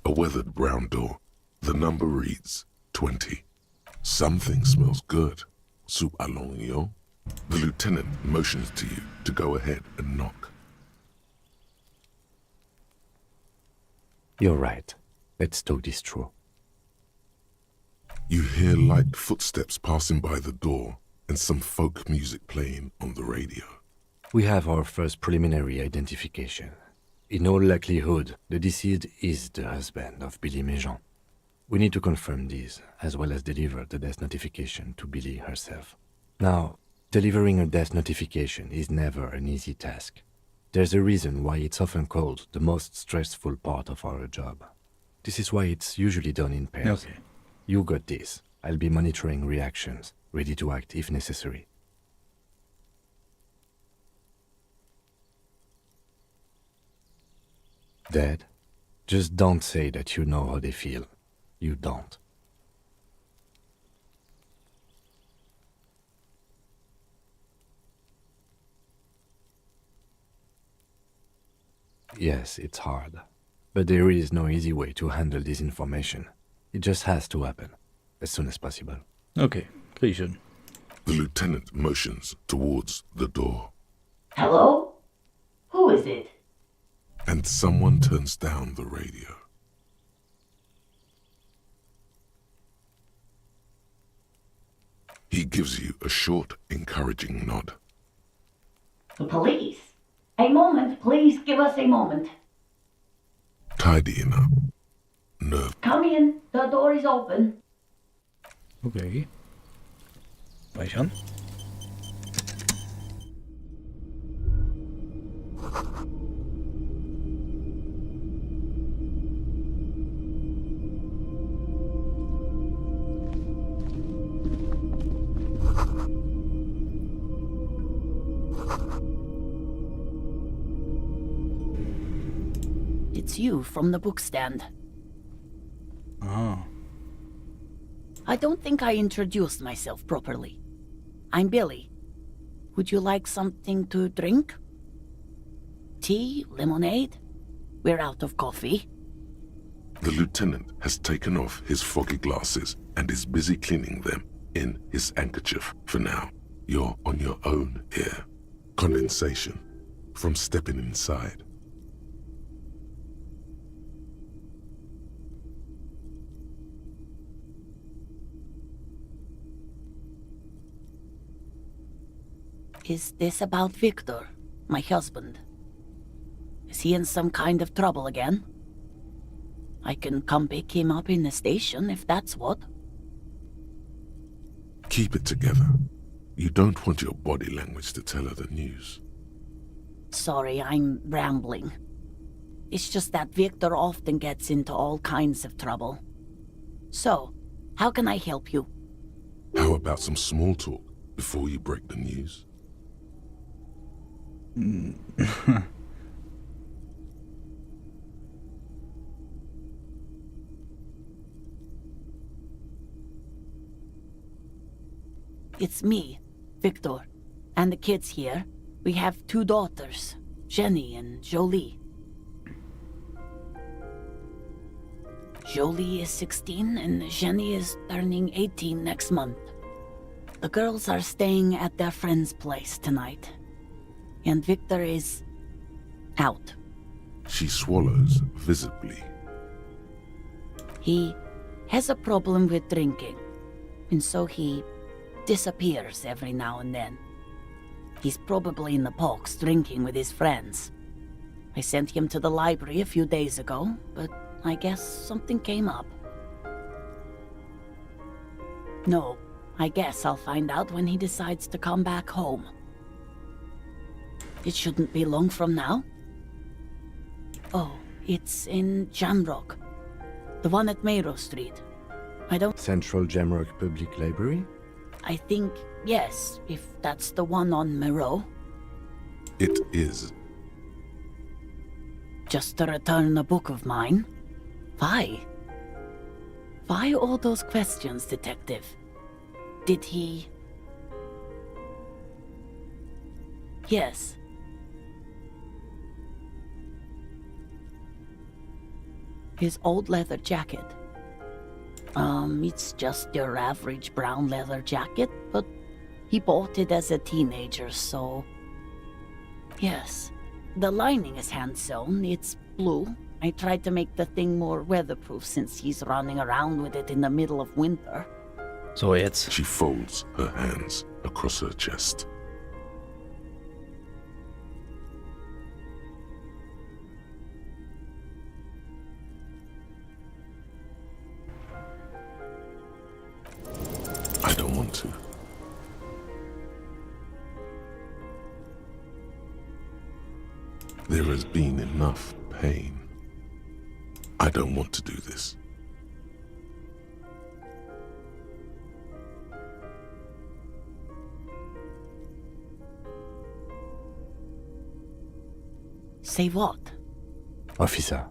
[SPEAKER 2] A weathered brown door. The number reads 20. Something smells good. Soup allongio. The lieutenant motions to you to go ahead and knock.
[SPEAKER 3] You're right. Let's talk this through.
[SPEAKER 2] You hear light footsteps passing by the door and some folk music playing on the radio.
[SPEAKER 3] We have our first preliminary identification. In all likelihood, the deceased is the husband of Billy Méjean. We need to confirm this, as well as deliver the death notification to Billy herself. Now, delivering a death notification is never an easy task. There's a reason why it's often called the most stressful part of our job. This is why it's usually done in pairs.
[SPEAKER 1] Okay.
[SPEAKER 3] You got this. I'll be monitoring reactions, ready to act if necessary. Dad, just don't say that you know how they feel. You don't. Yes, it's hard. But there is no easy way to handle this information. It just has to happen, as soon as possible.
[SPEAKER 1] Okay, krieg ich hin.
[SPEAKER 2] The lieutenant motions towards the door,
[SPEAKER 11] Hello? Who is it?
[SPEAKER 2] and someone turns down the radio. He gives you a short, encouraging nod.
[SPEAKER 11] The police. A moment, please give us a moment.
[SPEAKER 2] Tidying up. Nerve.
[SPEAKER 11] Come in, the door is open.
[SPEAKER 1] Okay. Speichern.
[SPEAKER 11] It's you from the bookstand.
[SPEAKER 1] Ah.
[SPEAKER 11] I don't think I introduced myself properly. I'm Billy. Would you like something to drink? Tea? Lemonade? We're out of coffee.
[SPEAKER 2] The lieutenant has taken off his foggy glasses and is busy cleaning them in his handkerchief for now. You're on your own here. Condensation from stepping inside.
[SPEAKER 11] Is this about Victor, my husband? Is he in some kind of trouble again? I can come pick him up in the station if that's what.
[SPEAKER 2] Keep it together. You don't want your body language to tell her the news.
[SPEAKER 11] Sorry, I'm rambling. It's just that Victor often gets into all kinds of trouble. So, how can I help you?
[SPEAKER 2] How about some small talk before you break the news?
[SPEAKER 11] It's me, Victor, and the kids here. We have 2 daughters, Jenny and Jolie. Jolie is 16 and Jenny is turning 18 next month. The girls are staying at their friend's place tonight. And Victor is out.
[SPEAKER 2] She swallows visibly.
[SPEAKER 11] He has a problem with drinking, and so he disappears every now and then. He's probably in the box drinking with his friends. I sent him to the library a few days ago, but I guess something came up. No, I guess I'll find out when he decides to come back home. It shouldn't be long from now. Oh, it's in Jamrock. The one at Mayro Street. I don't...
[SPEAKER 3] Central Jamrock Public Library?
[SPEAKER 11] I think, yes, if that's the one on Mayro.
[SPEAKER 2] It is.
[SPEAKER 11] Just to return a book of mine? Why? Why all those questions, Detective? Did he... Yes. His old leather jacket. It's just your average brown leather jacket, but he bought it as a teenager, so... Yes. The lining is hand-sewn, it's blue. I tried to make the thing more weatherproof since he's running around with it in the middle of winter.
[SPEAKER 1] So jetzt.
[SPEAKER 2] She folds her hands across her chest. I don't want to. There has been enough pain. I don't want to do this.
[SPEAKER 11] Say what?
[SPEAKER 3] Officer.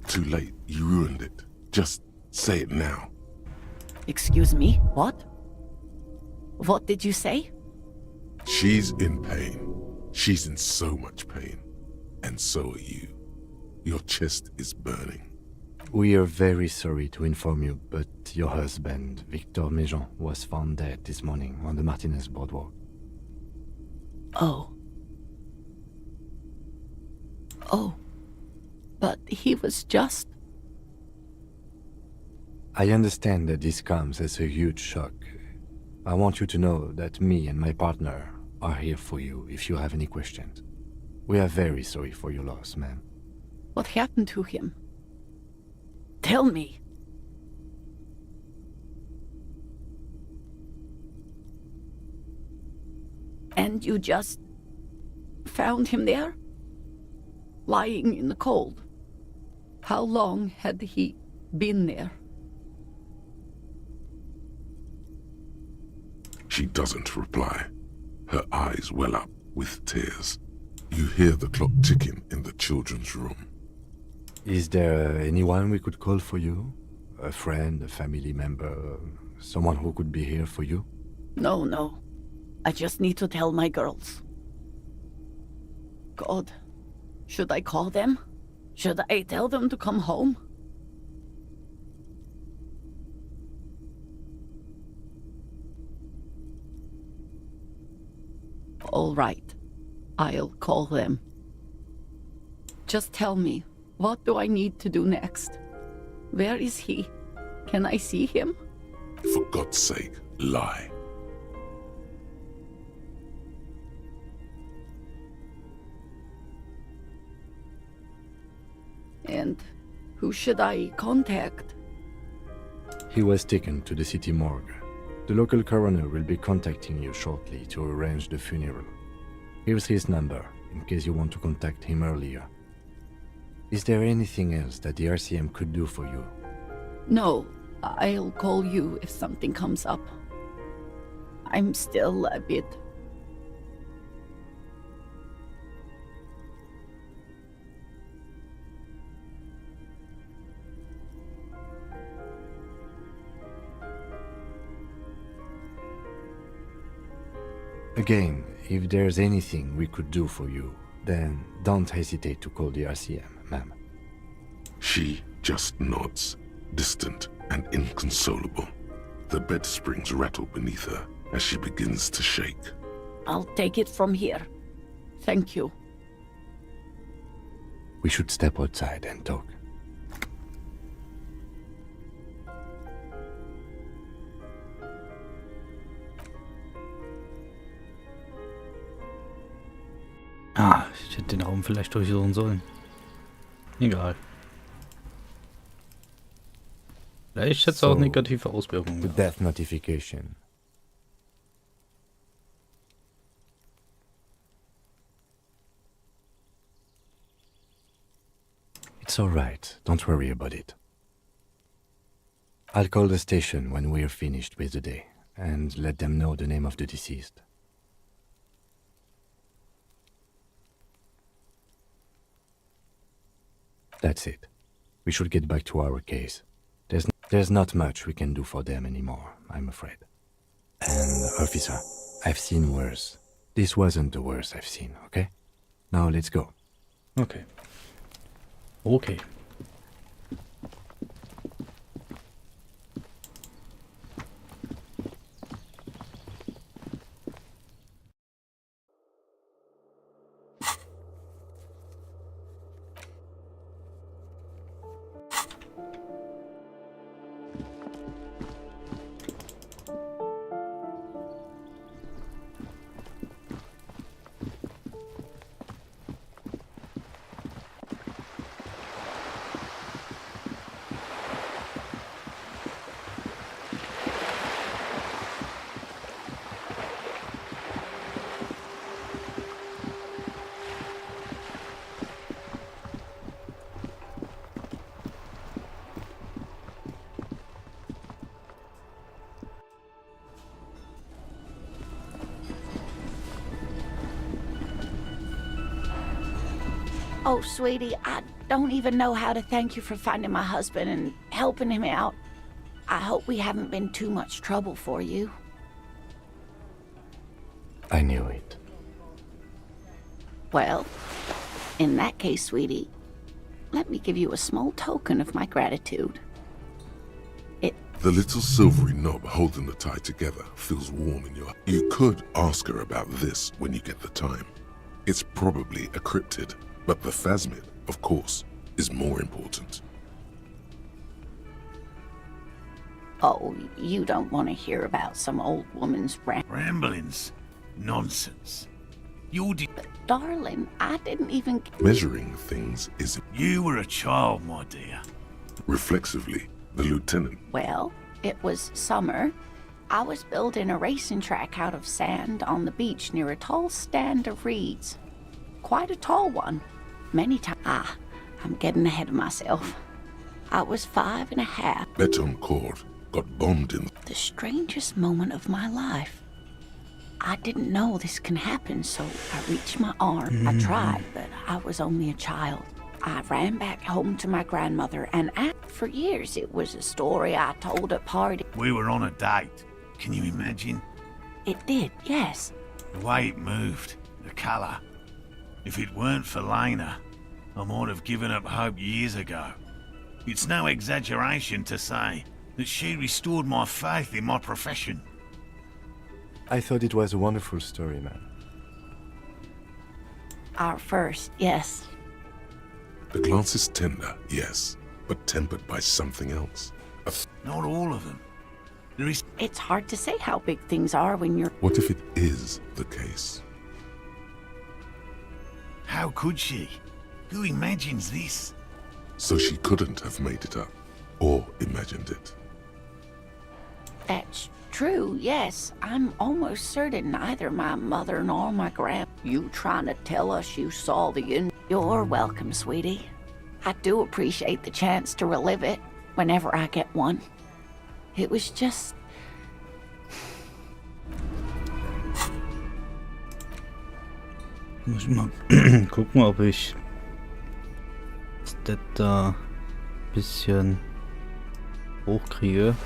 [SPEAKER 2] Too late. You ruined it. Just say it now.
[SPEAKER 11] Excuse me, what? What did you say?
[SPEAKER 2] She's in pain. She's in so much pain. And so are you. Your chest is burning.
[SPEAKER 3] We are very sorry to inform you, but your husband, Victor Méjean, was found dead this morning on the Martinez boardwalk.
[SPEAKER 11] Oh. Oh. But he was just...
[SPEAKER 3] I understand that this comes as a huge shock. I want you to know that me and my partner are here for you if you have any questions. We are very sorry for your loss, ma'am.
[SPEAKER 11] What happened to him? Tell me. And you just found him there? Lying in the cold? How long had he been there?
[SPEAKER 2] She doesn't reply. Her eyes well up with tears. You hear the clock ticking in the children's room.
[SPEAKER 3] Is there anyone we could call for you? A friend, a family member, someone who could be here for you?
[SPEAKER 11] No. I just need to tell my girls. God, should I call them? Should I tell them to come home? All right, I'll call them. Just tell me, what do I need to do next? Where is he? Can I see him?
[SPEAKER 2] For God's sake, lie.
[SPEAKER 11] And who should I contact?
[SPEAKER 3] He was taken to the city morgue. The local coroner will be contacting you shortly to arrange the funeral. Here's his number, in case you want to contact him earlier. Is there anything else that the RCM could do for you?
[SPEAKER 11] No, I'll call you if something comes up. I'm still a bit...
[SPEAKER 3] Again, if there's anything we could do for you, then don't hesitate to call the RCM, ma'am.
[SPEAKER 2] She just nods, distant and inconsolable. The bed springs rattle beneath her as she begins to shake.
[SPEAKER 11] I'll take it from here. Thank you.
[SPEAKER 3] We should step outside and talk.
[SPEAKER 1] Ah, ich hätte den Raum vielleicht durchsuchen sollen. Egal. Vielleicht hätte es auch negative Auswirkungen.
[SPEAKER 3] The death notification. It's all right. Don't worry about it. I'll call the station when we're finished with the day and let them know the name of the deceased. That's it. We should get back to our case. There's not much we can do for them anymore, I'm afraid. And, officer, I've seen worse. This wasn't the worst I've seen, okay? Now let's go.
[SPEAKER 1] Okay. Okay.
[SPEAKER 11] Oh, sweetie, I don't even know how to thank you for finding my husband and helping him out. I hope we haven't been too much trouble for you.
[SPEAKER 3] I knew it.
[SPEAKER 11] Well, in that case, sweetie, let me give you a small token of my gratitude.
[SPEAKER 2] The little silvery knob holding the tie together feels warm in your... You could ask her about this when you get the time. It's probably a cryptid, but the phasmid, of course, is more important.
[SPEAKER 11] Oh, you don't want to hear about some old woman's
[SPEAKER 12] ramblings. Nonsense. You did...
[SPEAKER 11] Darling, I didn't even...
[SPEAKER 2] Measuring things is...
[SPEAKER 12] You were a child, my dear.
[SPEAKER 2] Reflexively, the lieutenant...
[SPEAKER 11] Well, it was summer. I was building a racing track out of sand on the beach near a tall stand of reeds. Quite a tall one. Many times... I'm getting ahead of myself. I was 5.5.
[SPEAKER 2] Beton cord got bombed in...
[SPEAKER 11] The strangest moment of my life. I didn't know this can happen, so I reached my arm. I tried, but I was only a child. I ran back home to my grandmother, and for years it was a story I told at parties.
[SPEAKER 12] We were on a date. Can you imagine?
[SPEAKER 11] It did, yes.
[SPEAKER 12] The way it moved, the colour. If it weren't for Lena, I might have given up hope years ago. It's no exaggeration to say that she restored my faith in my profession.
[SPEAKER 3] I thought it was a wonderful story, man.
[SPEAKER 11] Our first, yes.
[SPEAKER 2] The glance is tender, yes, but tempered by something else.
[SPEAKER 12] Not all of them. There is...
[SPEAKER 11] It's hard to say how big things are when you're...
[SPEAKER 2] What if it is the case?
[SPEAKER 12] How could she? Who imagines this?
[SPEAKER 2] so she couldn't have made it up or imagined it.
[SPEAKER 11] That's true, yes. I'm almost certain neither my mother nor my grand... You trying to tell us you saw the You're welcome, sweetie. I do appreciate the chance to relive it whenever I get one. It was just...
[SPEAKER 1] Muss ich mal gucken, ob ich das da ein bisschen hochkriege.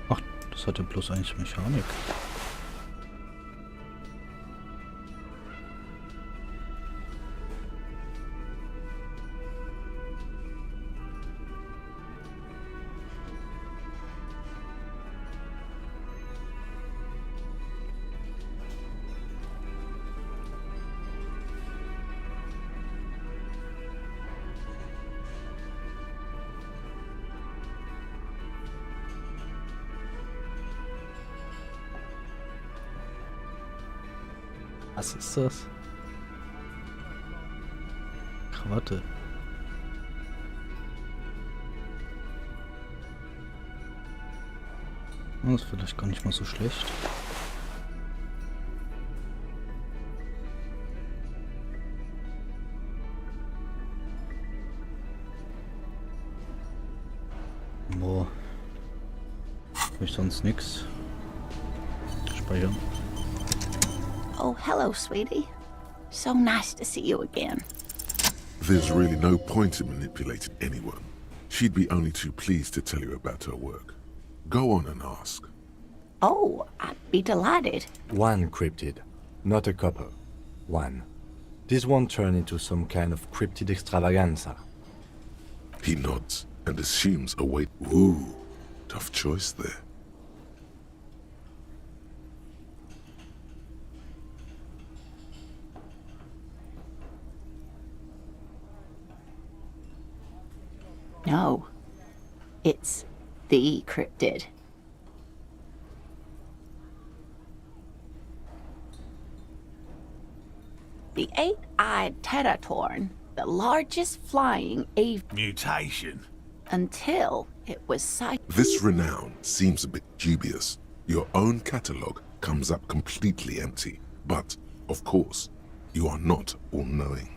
[SPEAKER 1] Ach, das hat ja bloß eigentlich Mechanik. Was ist das? Krawatte. Das ist vielleicht gar nicht mal so schlecht. Boah. Hab ich sonst nix. Speichern.
[SPEAKER 11] Oh, hello, sweetie. So nice to see you again.
[SPEAKER 2] There's really no point in manipulating anyone. She'd be only too pleased to tell you about her work. Go on and ask.
[SPEAKER 11] Oh, I'd be delighted.
[SPEAKER 3] One cryptid, not a couple. One. This won't turn into some kind of cryptid extravaganza.
[SPEAKER 2] He nods and assumes a wait. Ooh, tough choice there.
[SPEAKER 11] No, it's the cryptid. The eight-eyed teratorn, the largest flying
[SPEAKER 12] mutation.
[SPEAKER 11] Until it was sighted.
[SPEAKER 2] This renown seems a bit dubious. Your own catalogue comes up completely empty. But, of course, you are not all-knowing.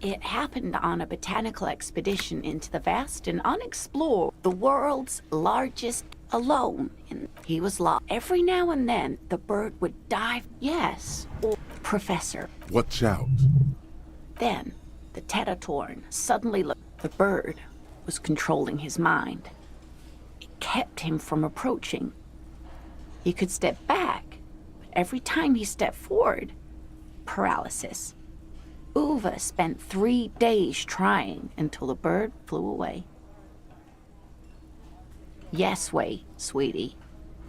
[SPEAKER 11] It happened on a botanical expedition into the vast and unexplored, the world's largest alone. And he was lost. Every now and then, the bird would dive. Yes, or Professor.
[SPEAKER 2] Watch out.
[SPEAKER 11] Then, the teratorn suddenly looked. The bird was controlling his mind. It kept him from approaching. He could step back, but every time he stepped forward, paralysis. Uva spent 3 days trying until the bird flew away. Yes, wait, sweetie.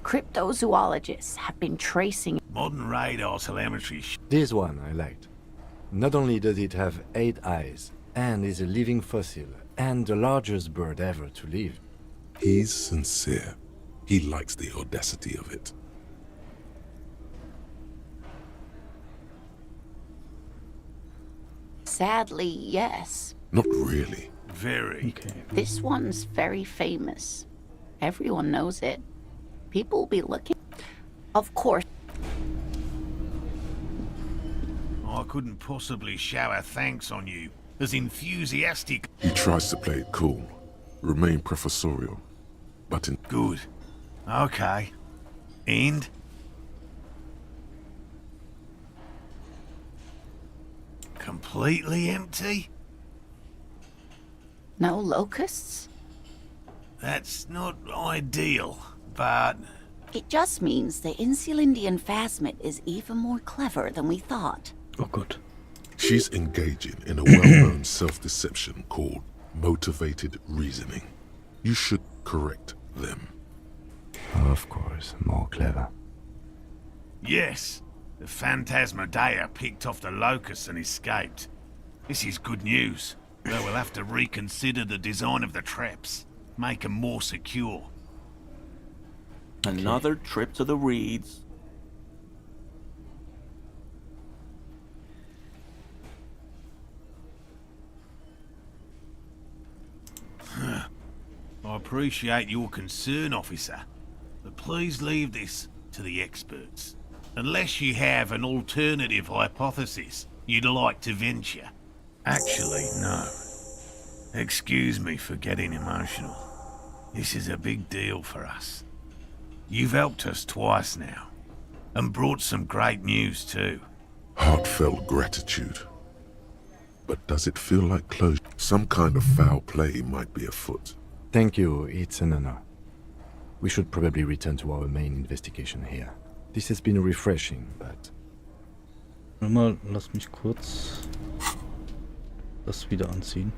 [SPEAKER 11] Cryptozoologists have been tracing...
[SPEAKER 12] Modern radar telemetry...
[SPEAKER 3] This one I liked. Not only does it have 8 eyes, and is a living fossil, and the largest bird ever to live.
[SPEAKER 2] He's sincere. He likes the audacity of it.
[SPEAKER 11] Sadly, yes.
[SPEAKER 2] Not really.
[SPEAKER 12] Very.
[SPEAKER 1] Okay.
[SPEAKER 11] This one's very famous. Everyone knows it. People will be looking. Of course.
[SPEAKER 12] I couldn't possibly shower thanks on you. As enthusiastic.
[SPEAKER 2] He tries to play it cool, remain professorial, but in...
[SPEAKER 12] Good. Okay. And? Completely empty?
[SPEAKER 11] No locusts?
[SPEAKER 12] That's not ideal, but...
[SPEAKER 11] It just means the Insulindian phasmid is even more clever than we thought.
[SPEAKER 1] Oh Gott.
[SPEAKER 2] She's engaging in a well-known self-deception called motivated reasoning. You should correct them.
[SPEAKER 3] Of course, more clever.
[SPEAKER 12] Yes, the Phantasmadeia picked off the locusts and escaped. This is good news, though we'll have to reconsider the design of the traps, make them more secure.
[SPEAKER 13] Another trip to the Reeds.
[SPEAKER 12] I appreciate your concern, officer, but please leave this to the experts. Unless you have an alternative hypothesis you'd like to venture. Actually, no. Excuse me for getting emotional. This is a big deal for us. You've helped us twice now, and brought some great news too.
[SPEAKER 2] Heartfelt gratitude. But does it feel like closure? Some kind of foul play might be afoot.
[SPEAKER 3] Thank you, it's an honor. We should probably return to our main investigation here. This has been refreshing, but...
[SPEAKER 1] Mal, lass mich kurz das wieder anziehen.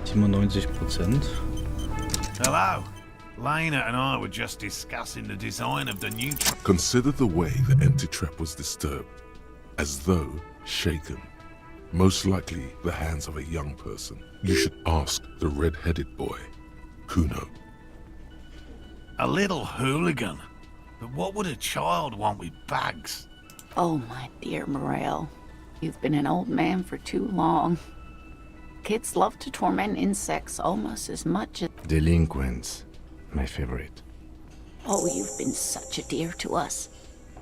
[SPEAKER 1] 97%.
[SPEAKER 12] Hello. Lena and I were just discussing the design of the new...
[SPEAKER 2] Consider the way the empty trap was disturbed, as though shaken. Most likely the hands of a young person. You should ask the red-headed boy, Kuno.
[SPEAKER 12] A little hooligan. But what would a child want with bags?
[SPEAKER 11] Oh, my dear Morel. You've been an old man for too long. Kids love to torment insects almost as much as...
[SPEAKER 3] Delinquents. My favorite.
[SPEAKER 11] Oh, you've been such a dear to us.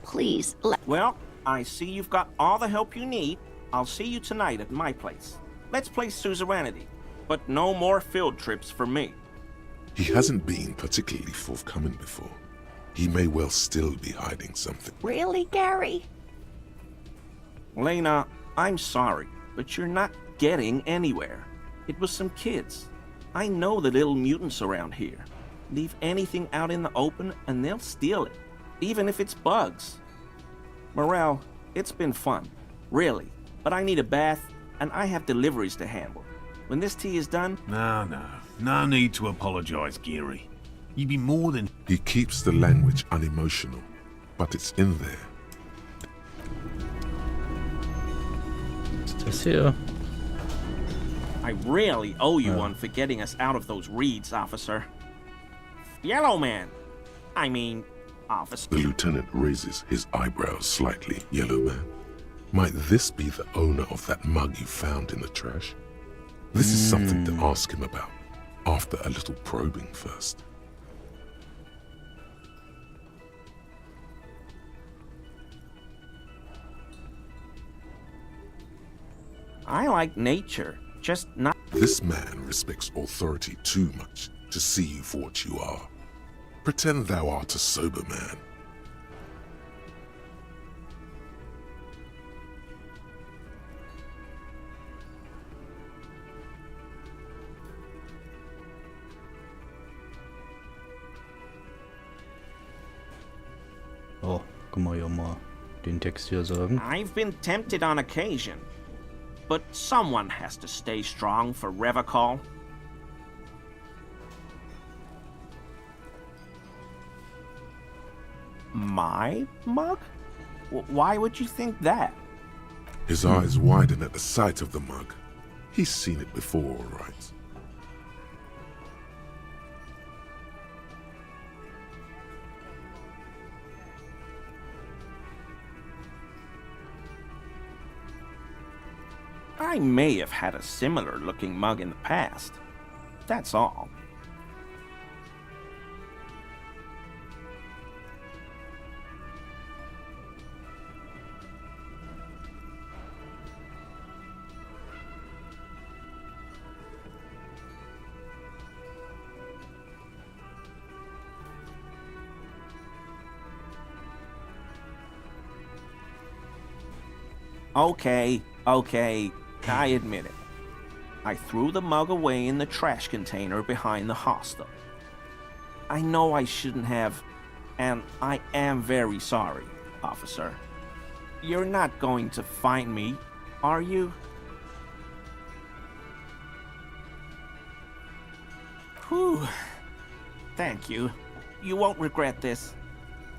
[SPEAKER 11] Please,
[SPEAKER 13] Well, I see you've got all the help you need. I'll see you tonight at my place. Let's play suzerainty, but no more field trips for me.
[SPEAKER 2] He hasn't been particularly forthcoming before. He may well still be hiding something.
[SPEAKER 11] Really, Gary?
[SPEAKER 13] Lena, I'm sorry, but you're not getting anywhere. It was some kids. I know the little mutants around here. Leave anything out in the open and they'll steal it, even if it's bugs. Morel, it's been fun, really, but I need a bath and I have deliveries to handle. When this tea is done...
[SPEAKER 12] No need to apologize, Geary. You'd be more than...
[SPEAKER 2] He keeps the language unemotional, but it's in there.
[SPEAKER 1] Ist das hier?
[SPEAKER 13] I really owe you one for getting us out of those reeds, officer. Yellow man. I mean, officer.
[SPEAKER 2] The lieutenant raises his eyebrows slightly. Yellow man. Might this be the owner of that mug you found in the trash? This is something to ask him about, after a little probing first.
[SPEAKER 13] I like nature, just not...
[SPEAKER 2] This man respects authority too much to see you for what you are. Pretend thou art a sober man.
[SPEAKER 1] Oh, kann man ja mal den Text hier sagen.
[SPEAKER 13] I've been tempted on occasion, but someone has to stay strong for Revacol. My mug? Why would you think that?
[SPEAKER 2] His eyes widen at the sight of the mug. He's seen it before, all right.
[SPEAKER 13] I may have had a similar looking mug in the past. That's all. Okay, I admit it. I threw the mug away in the trash container behind the hostel. I know I shouldn't have, and I am very sorry, officer. You're not going to find me, are you? Whew. Thank you. You won't regret this.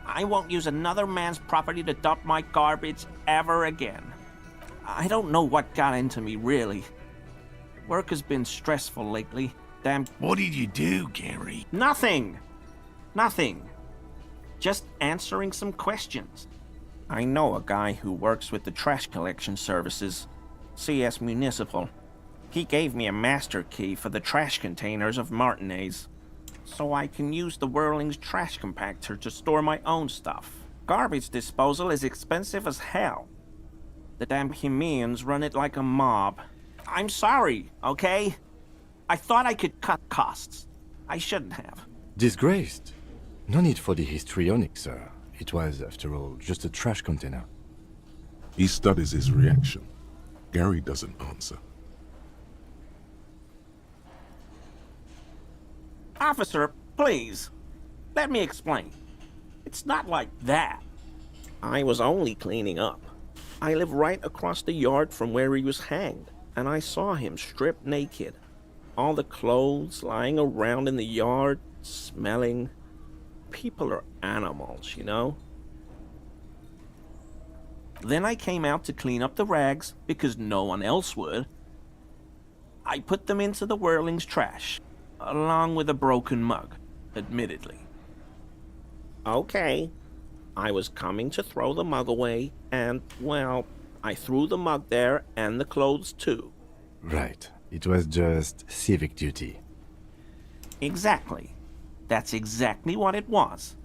[SPEAKER 13] I won't use another man's property to dump my garbage ever again. I don't know what got into me, really. Work has been stressful lately, Damn.
[SPEAKER 12] What did you do, Gary?
[SPEAKER 13] Nothing. Nothing. Just answering some questions. I know a guy who works with the trash collection services, CS Municipal. He gave me a master key for the trash containers of Martinez, so I can use the Whirling's trash compactor to store my own stuff. Garbage disposal is expensive as hell. The damn Hemians run it like a mob. I'm sorry, okay? I thought I could cut costs. I shouldn't have.
[SPEAKER 3] Disgraced. No need for the histrionic, sir. It was, after all, just a trash container.
[SPEAKER 2] He studies his reaction. Gary doesn't answer.
[SPEAKER 13] Officer, please. Let me explain. It's not like that. I was only cleaning up. I live right across the yard from where he was hanged, and I saw him stripped naked. All the clothes lying around in the yard, smelling. People are animals, you know? Then I came out to clean up the rags because no one else would. I put them into the Whirling's trash, along with a broken mug, admittedly. Okay, I was coming to throw the mug away, and, well, I threw the mug there and the clothes too.
[SPEAKER 3] Right. It was just civic duty.
[SPEAKER 13] Exactly. That's exactly what it was.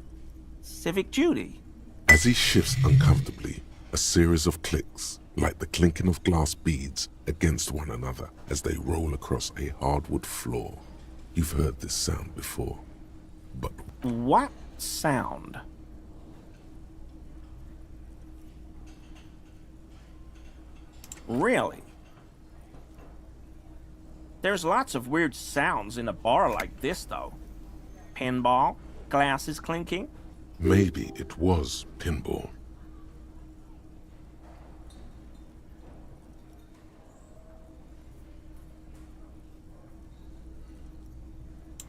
[SPEAKER 13] Civic duty.
[SPEAKER 2] As he shifts uncomfortably, a series of clicks, like the clinking of glass beads against one another as they roll across a hardwood floor. You've heard this sound before, but...
[SPEAKER 13] What sound? Really? There's lots of weird sounds in a bar like this, though. Pinball, glasses clinking.
[SPEAKER 2] Maybe it was pinball.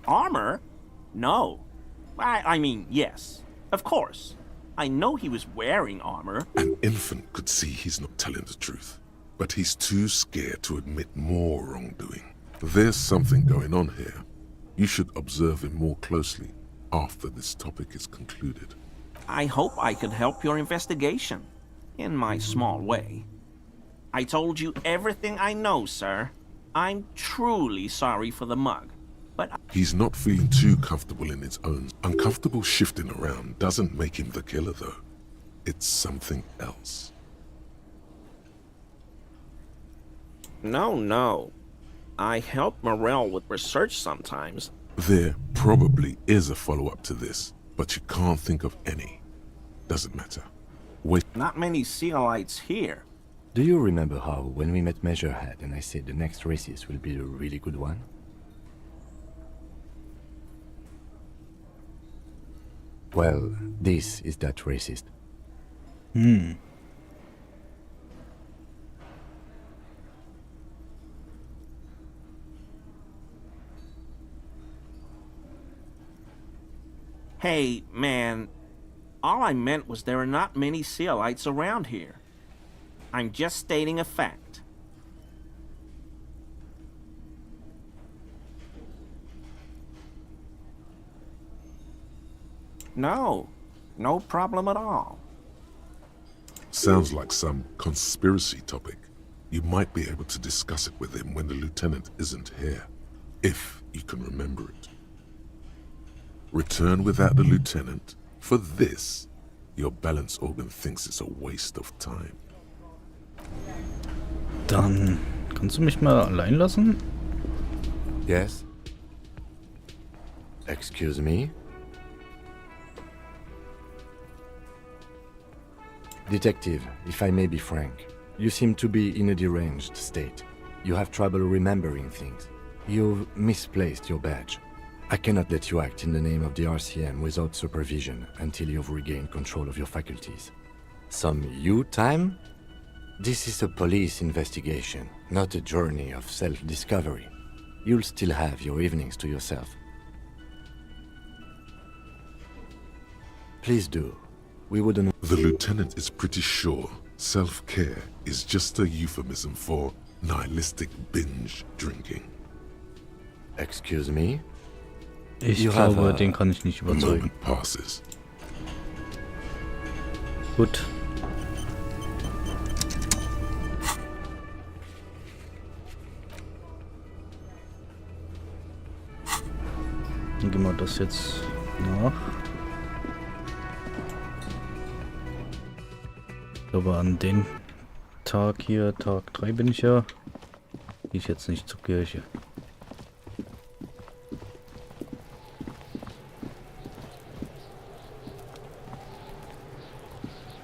[SPEAKER 13] Armor? No. I mean, yes. Of course. I know he was wearing armor.
[SPEAKER 2] An infant could see he's not telling the truth, but he's too scared to admit more wrongdoing. There's something going on here. You should observe him more closely after this topic is concluded.
[SPEAKER 13] I hope I could help your investigation, in my small way. I told you everything I know, sir. I'm truly sorry for the mug, but...
[SPEAKER 2] He's not feeling too comfortable in his own. Uncomfortable shifting around doesn't make him the killer, though. It's something else.
[SPEAKER 13] No. I help Morell with research sometimes.
[SPEAKER 2] There probably is a follow-up to this, but you can't think of any. Doesn't matter. Wait.
[SPEAKER 13] Not many Sealites here.
[SPEAKER 3] Do you remember how, when we met Measurehead and I said the next racist will be a really good one? Well, this is that racist.
[SPEAKER 13] Hey, man, all I meant was there are not many Sealites around here. I'm just stating a fact. No problem at all.
[SPEAKER 2] Sounds like some conspiracy topic. You might be able to discuss it with him when the lieutenant isn't here, if you can remember it. Return without the lieutenant. For this, your balance organ thinks it's a waste of time.
[SPEAKER 1] Dann kannst du mich mal allein lassen?
[SPEAKER 3] Yes? Excuse me? Detective, if I may be frank, you seem to be in a deranged state. You have trouble remembering things. You've misplaced your badge. I cannot let you act in the name of the RCM without supervision until you've regained control of your faculties. Some you time? This is a police investigation, not a journey of self-discovery. You'll still have your evenings to yourself. Please do. We wouldn't...
[SPEAKER 2] The lieutenant is pretty sure self-care is just a euphemism for nihilistic binge drinking.
[SPEAKER 3] Excuse me?
[SPEAKER 1] Ich
[SPEAKER 3] You have
[SPEAKER 1] glaube,
[SPEAKER 3] a-
[SPEAKER 1] den kann ich nicht
[SPEAKER 2] A
[SPEAKER 1] überzeugen.
[SPEAKER 2] moment passes.
[SPEAKER 1] Gut. Dann gehen wir das jetzt nach. Ich glaube, an den Tag hier, Tag 3 bin ich ja. Gehe ich jetzt nicht zur Kirche.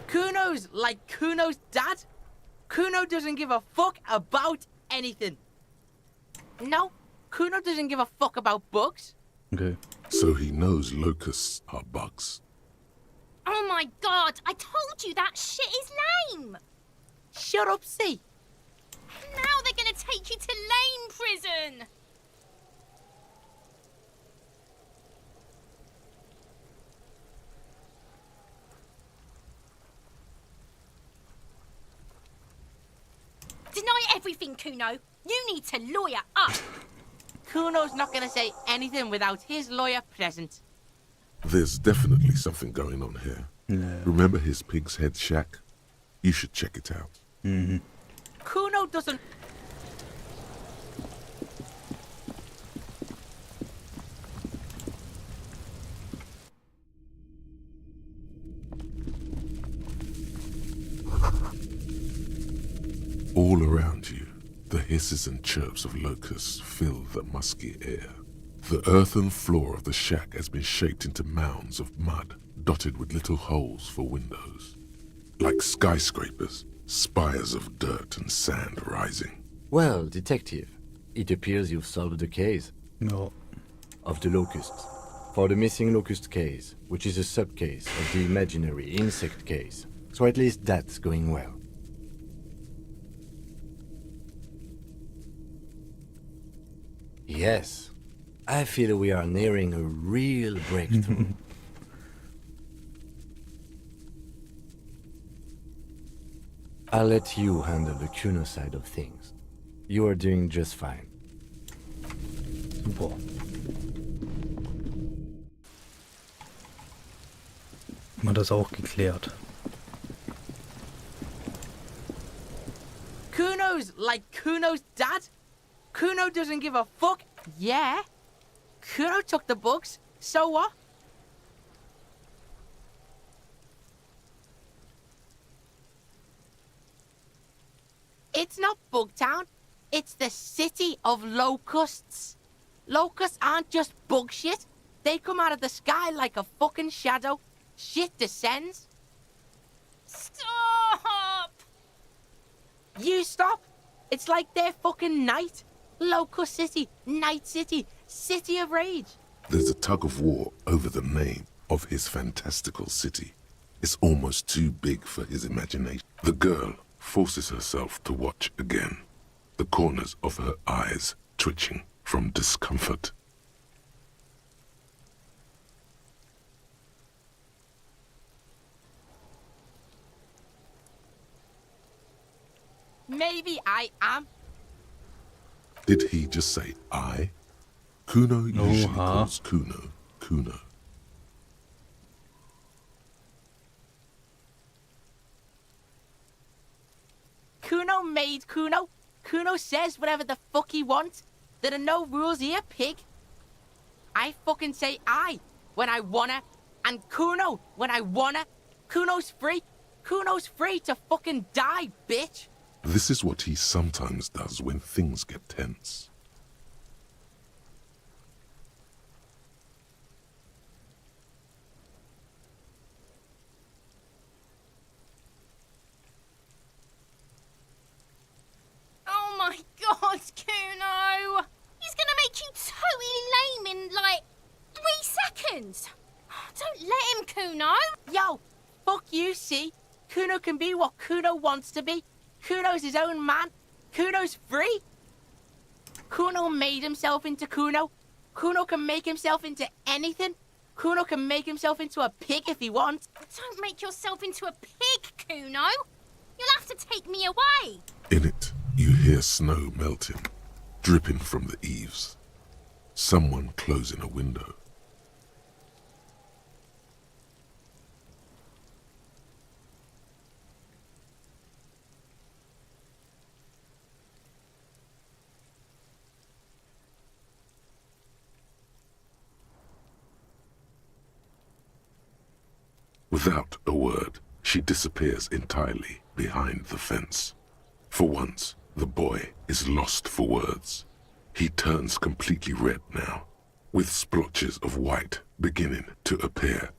[SPEAKER 14] Kuno's like Kuno's dad. Kuno doesn't give a fuck about anything. No, Kuno doesn't give a fuck about bugs.
[SPEAKER 1] Okay.
[SPEAKER 2] So he knows locusts are bugs.
[SPEAKER 15] Oh my god, I told you that shit is lame!
[SPEAKER 14] Shut up, see.
[SPEAKER 15] Now they're gonna take you to Lane Prison! Deny everything, Kuno. You need to lawyer up.
[SPEAKER 14] Kuno's not gonna say anything without his lawyer present.
[SPEAKER 2] There's definitely something going on here.
[SPEAKER 1] Yeah.
[SPEAKER 2] Remember his pig's head shack? You should check it out.
[SPEAKER 1] Mhm.
[SPEAKER 14] Kuno doesn't...
[SPEAKER 2] All around you, the hisses and chirps of locusts fill the musky air. The earthen floor of the shack has been shaped into mounds of mud, dotted with little holes for windows. Like skyscrapers, spires of dirt and sand rising.
[SPEAKER 3] Well, detective, it appears you've solved the case.
[SPEAKER 1] No.
[SPEAKER 3] Of the locusts. For the missing locust case, which is a sub-case of the imaginary insect case. So at least that's going well. Yes, I feel we are nearing a real breakthrough. I'll let you handle the Kuno side of things. You are doing just fine.
[SPEAKER 1] Super. Haben wir das auch geklärt.
[SPEAKER 14] Kuno's like Kuno's dad. Kuno doesn't give a fuck. Yeah. Kuno took the bugs. So what? It's not Bugtown. It's the city of locusts. Locusts aren't just bug shit. They come out of the sky like a fucking shadow. Shit descends.
[SPEAKER 15] Stop!
[SPEAKER 14] You stop. It's like their fucking night. Locust City, Night City, City of Rage.
[SPEAKER 2] There's a tug of war over the name of his fantastical city. It's almost too big for his imagination. The girl forces herself to watch again, the corners of her eyes twitching from discomfort.
[SPEAKER 14] Maybe I am.
[SPEAKER 2] Did he just say I? Kuno usually calls Kuno, Kuno.
[SPEAKER 14] Kuno made Kuno. Kuno says whatever the fuck he wants. There are no rules here, pig. I fucking say I when I wanna, and Kuno when I wanna. Kuno's free. Kuno's free to fucking die, bitch.
[SPEAKER 2] This is what he sometimes does when things get tense.
[SPEAKER 15] Oh my god, Kuno! He's gonna make you totally lame in, like, 3 seconds! Don't let him, Kuno!
[SPEAKER 14] Yo, fuck you, see? Kuno can be what Kuno wants to be. Kuno's his own man. Kuno's free. Kuno made himself into Kuno. Kuno can make himself into anything. Kuno can make himself into a pig if he wants.
[SPEAKER 15] Don't make yourself into a pig, Kuno! You'll have to take me away!
[SPEAKER 2] In it, you hear snow melting, dripping from the eaves. Someone closing a window. Without a word, she disappears entirely behind the fence. For once, the boy is lost for words. He turns completely red now, with splotches of white beginning to appear.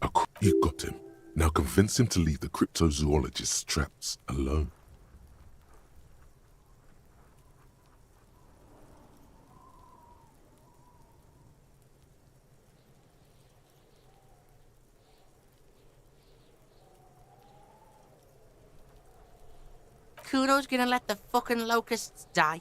[SPEAKER 2] You got him. Now convince him to leave the cryptozoologist's traps alone.
[SPEAKER 14] Kuno's gonna let the fucking locusts die.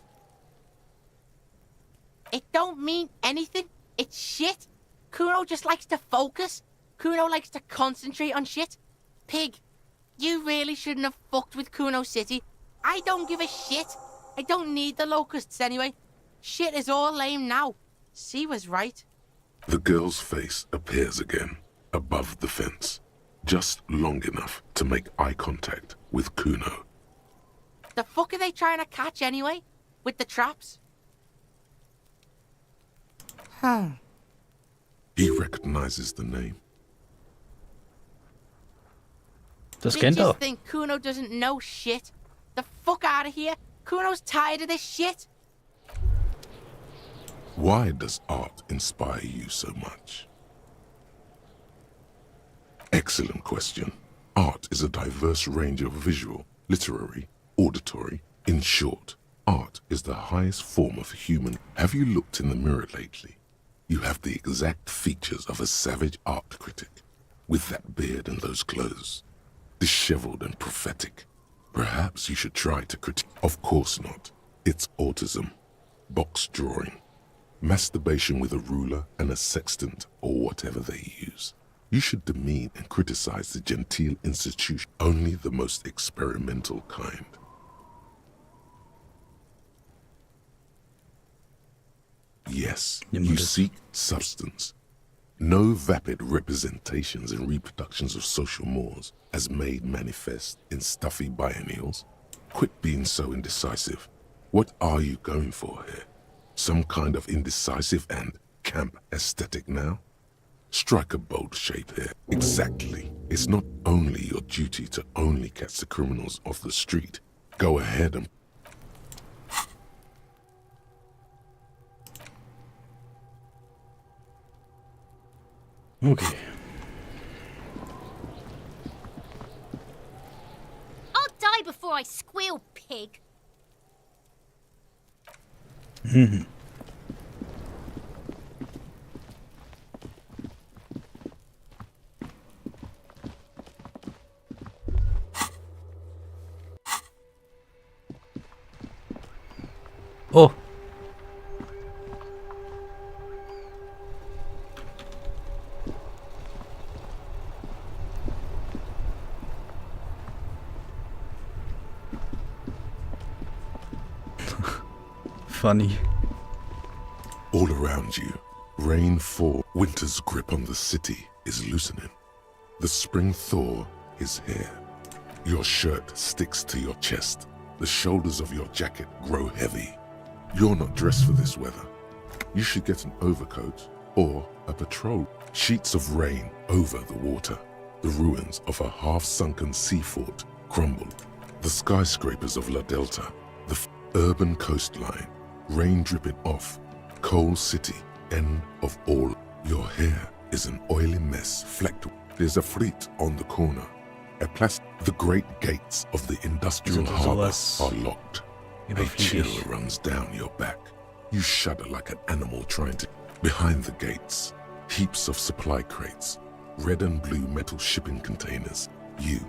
[SPEAKER 14] It don't mean anything. It's shit. Kuno just likes to focus. Kuno likes to concentrate on shit. Pig, you really shouldn't have fucked with Kuno City. I don't give a shit. I don't need the locusts anyway. Shit is all lame now. C was right.
[SPEAKER 2] The girl's face appears again, above the fence, just long enough to make eye contact with Kuno.
[SPEAKER 14] The fuck are they trying to catch anyway? With the traps?
[SPEAKER 2] He recognizes the name.
[SPEAKER 1] Das
[SPEAKER 14] They
[SPEAKER 1] kennt er.
[SPEAKER 14] just think Kuno doesn't know shit. The fuck out of here. Kuno's tired of this shit.
[SPEAKER 2] Why does art inspire you so much? Excellent question. Art is a diverse range of visual, literary, auditory. In short, art is the highest form of human. Have you looked in the mirror lately? You have the exact features of a savage art critic, with that beard and those clothes, disheveled and prophetic. Perhaps you should try to critique. Of course not. It's autism, box drawing, masturbation with a ruler and a sextant or whatever they use. You should demean and criticize the genteel institution, only the most experimental kind. Yes, you seek substance. No vapid representations and reproductions of social mores as made manifest in stuffy biennials. Quit being so indecisive. What are you going for here? Some kind of indecisive and camp aesthetic now? Strike a bold shape here. Exactly. It's not only your duty to only catch the criminals off the street. Go ahead and...
[SPEAKER 1] Okay.
[SPEAKER 15] I'll die before I squeal, pig.
[SPEAKER 1] Oh. Funny.
[SPEAKER 2] All around you, rain falls. Winter's grip on the city is loosening. The spring thaw is here. Your shirt sticks to your chest. The shoulders of your jacket grow heavy. You're not dressed for this weather. You should get an overcoat or a patrol. Sheets of rain over the water. The ruins of a half-sunken sea fort crumble. The skyscrapers of La Delta. The urban coastline. Rain dripping off. Coal City. End of all. Your hair is an oily mess flecked. There's a fleet on the corner. The great gates of the industrial harbor are locked. A chill runs down your back. You shudder like an animal trying to... Behind the gates, heaps of supply crates, red and blue metal shipping containers. You,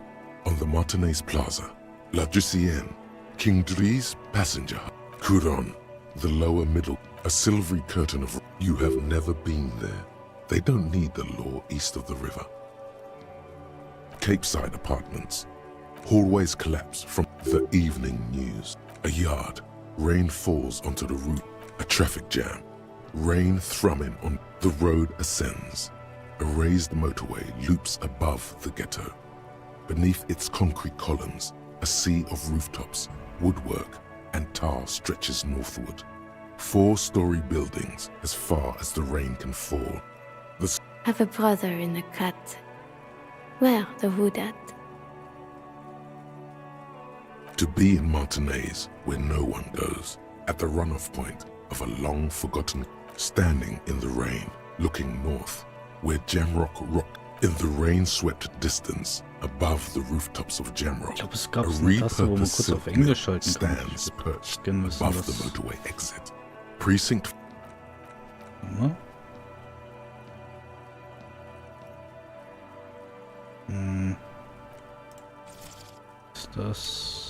[SPEAKER 2] on the Martinez Plaza, La Drusienne, King Dries passenger, Couron, the lower middle, a silvery curtain of... You have never been there. They don't need the law east of the river. Capeside apartments. Hallways collapse from the evening news. A yard. Rain falls onto the roof. A traffic jam. rain thrumming on the road ascends. A raised motorway loops above the ghetto. Beneath its concrete columns, a sea of rooftops, woodwork, and tar stretches northward. 4-story buildings as far as the rain can fall.
[SPEAKER 16] I have a brother in the cut. Where the wood at?
[SPEAKER 2] To be in Martinez, where no one goes, at the runoff point of a long-forgotten, standing in the rain, looking north, where Jamrock rock in the rain-swept distance, above the rooftops of Jamrock, a repurposed silk mill stands perched above the motorway exit. Precinct.
[SPEAKER 1] Ist das?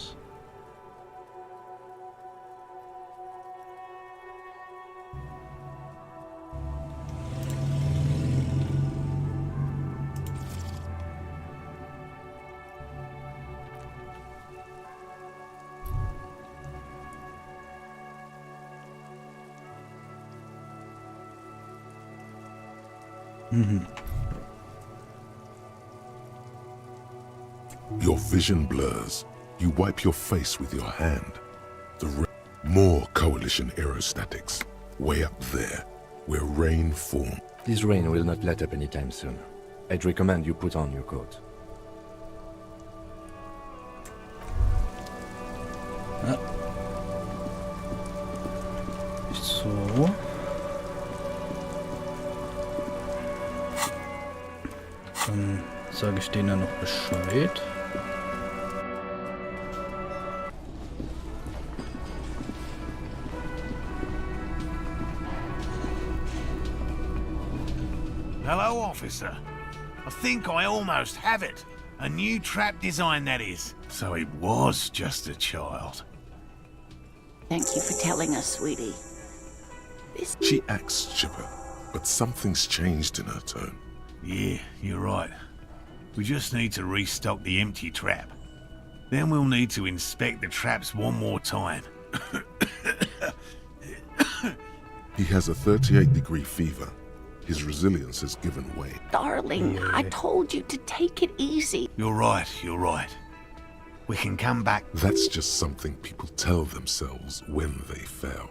[SPEAKER 2] Your vision blurs. You wipe your face with your hand. More coalition aerostatics, way up there, where rain forms.
[SPEAKER 3] This rain will not let up anytime soon. I'd recommend you put on your coat.
[SPEAKER 1] Ja. So. Dann sage ich denen ja noch Bescheid.
[SPEAKER 12] Hello, officer. I think I almost have it. A new trap design, that is. So it was just a child.
[SPEAKER 11] Thank you for telling us, sweetie.
[SPEAKER 2] She acts chipper, but something's changed in her tone.
[SPEAKER 12] Yeah, you're right. We just need to restock the empty trap. Then we'll need to inspect the traps one more time.
[SPEAKER 2] He has a 38-degree fever. His resilience has given way.
[SPEAKER 11] Darling, I told you to take it easy.
[SPEAKER 12] You're right, you're right. We can come back.
[SPEAKER 2] That's just something people tell themselves when they fail.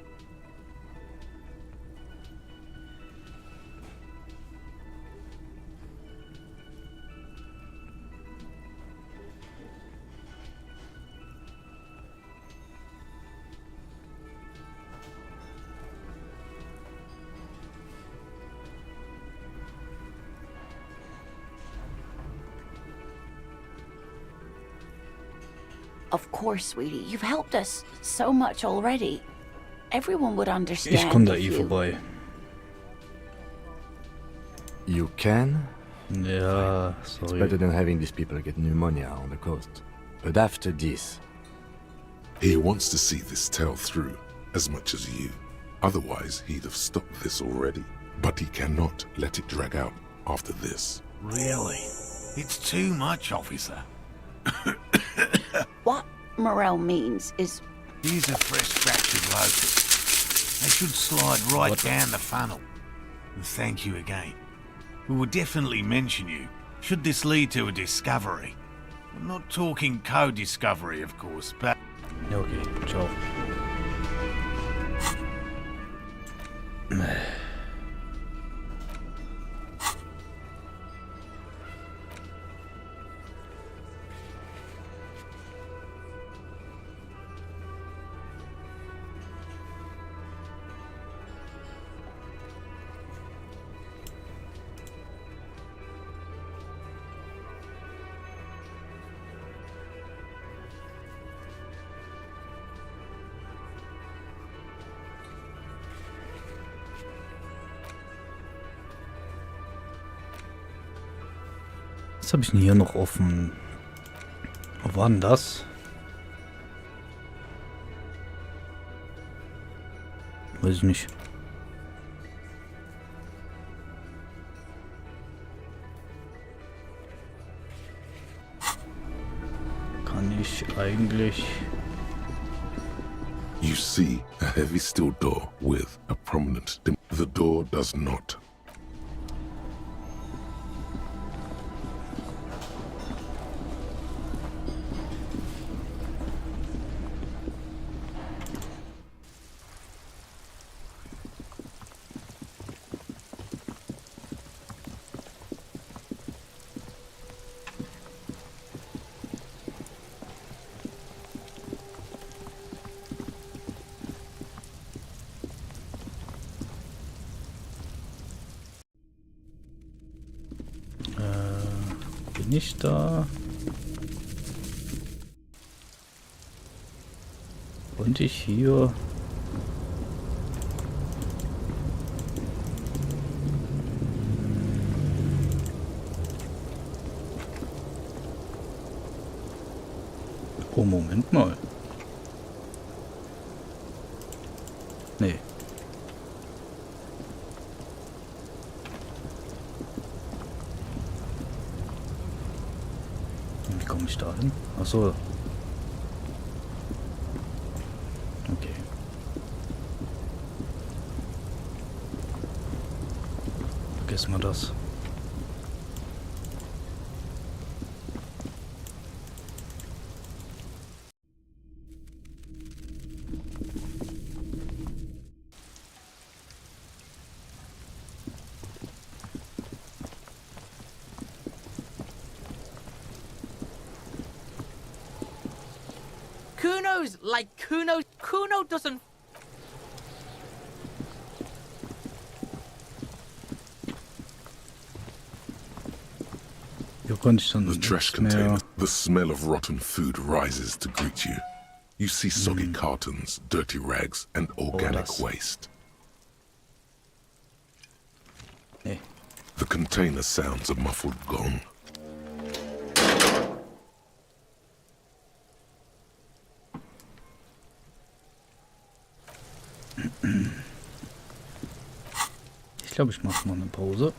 [SPEAKER 11] Of course, sweetie. You've helped us so much already. Everyone would understand.
[SPEAKER 1] Ich komme da eh vorbei.
[SPEAKER 3] You can?
[SPEAKER 1] Ja,
[SPEAKER 3] It's
[SPEAKER 1] sorry.
[SPEAKER 3] better than having these people get pneumonia on the coast. But after this...
[SPEAKER 2] He wants to see this tale through, as much as you. Otherwise, he'd have stopped this already. But he cannot let it drag out after this.
[SPEAKER 12] Really? It's too much, officer.
[SPEAKER 11] What Morel means is...
[SPEAKER 12] Here's a fresh batch of locusts. They should slide right down the funnel. And thank you again. We will definitely mention you, should this lead to a discovery. I'm not talking co-discovery, of course, but...
[SPEAKER 1] Okay, ciao. Was habe ich denn hier noch offen? Wo war denn das? Weiß ich nicht. Kann ich eigentlich...
[SPEAKER 2] You see a heavy steel door with a prominent The door does not.
[SPEAKER 1] Bin ich da? Und ich hier... Oh, Moment mal. Nee. Wie komme ich da hin? Ach so. Okay. Vergessen wir das.
[SPEAKER 14] Kuno's like Kuno. Kuno doesn't.
[SPEAKER 1] Hier konnte ich dann
[SPEAKER 2] The trash container. The smell of rotten food rises to greet you. You see soggy cartons, dirty rags, and organic waste.
[SPEAKER 1] Nee.
[SPEAKER 2] The container sounds a muffled gong.
[SPEAKER 1] Ich glaube, ich mache mal eine Pause.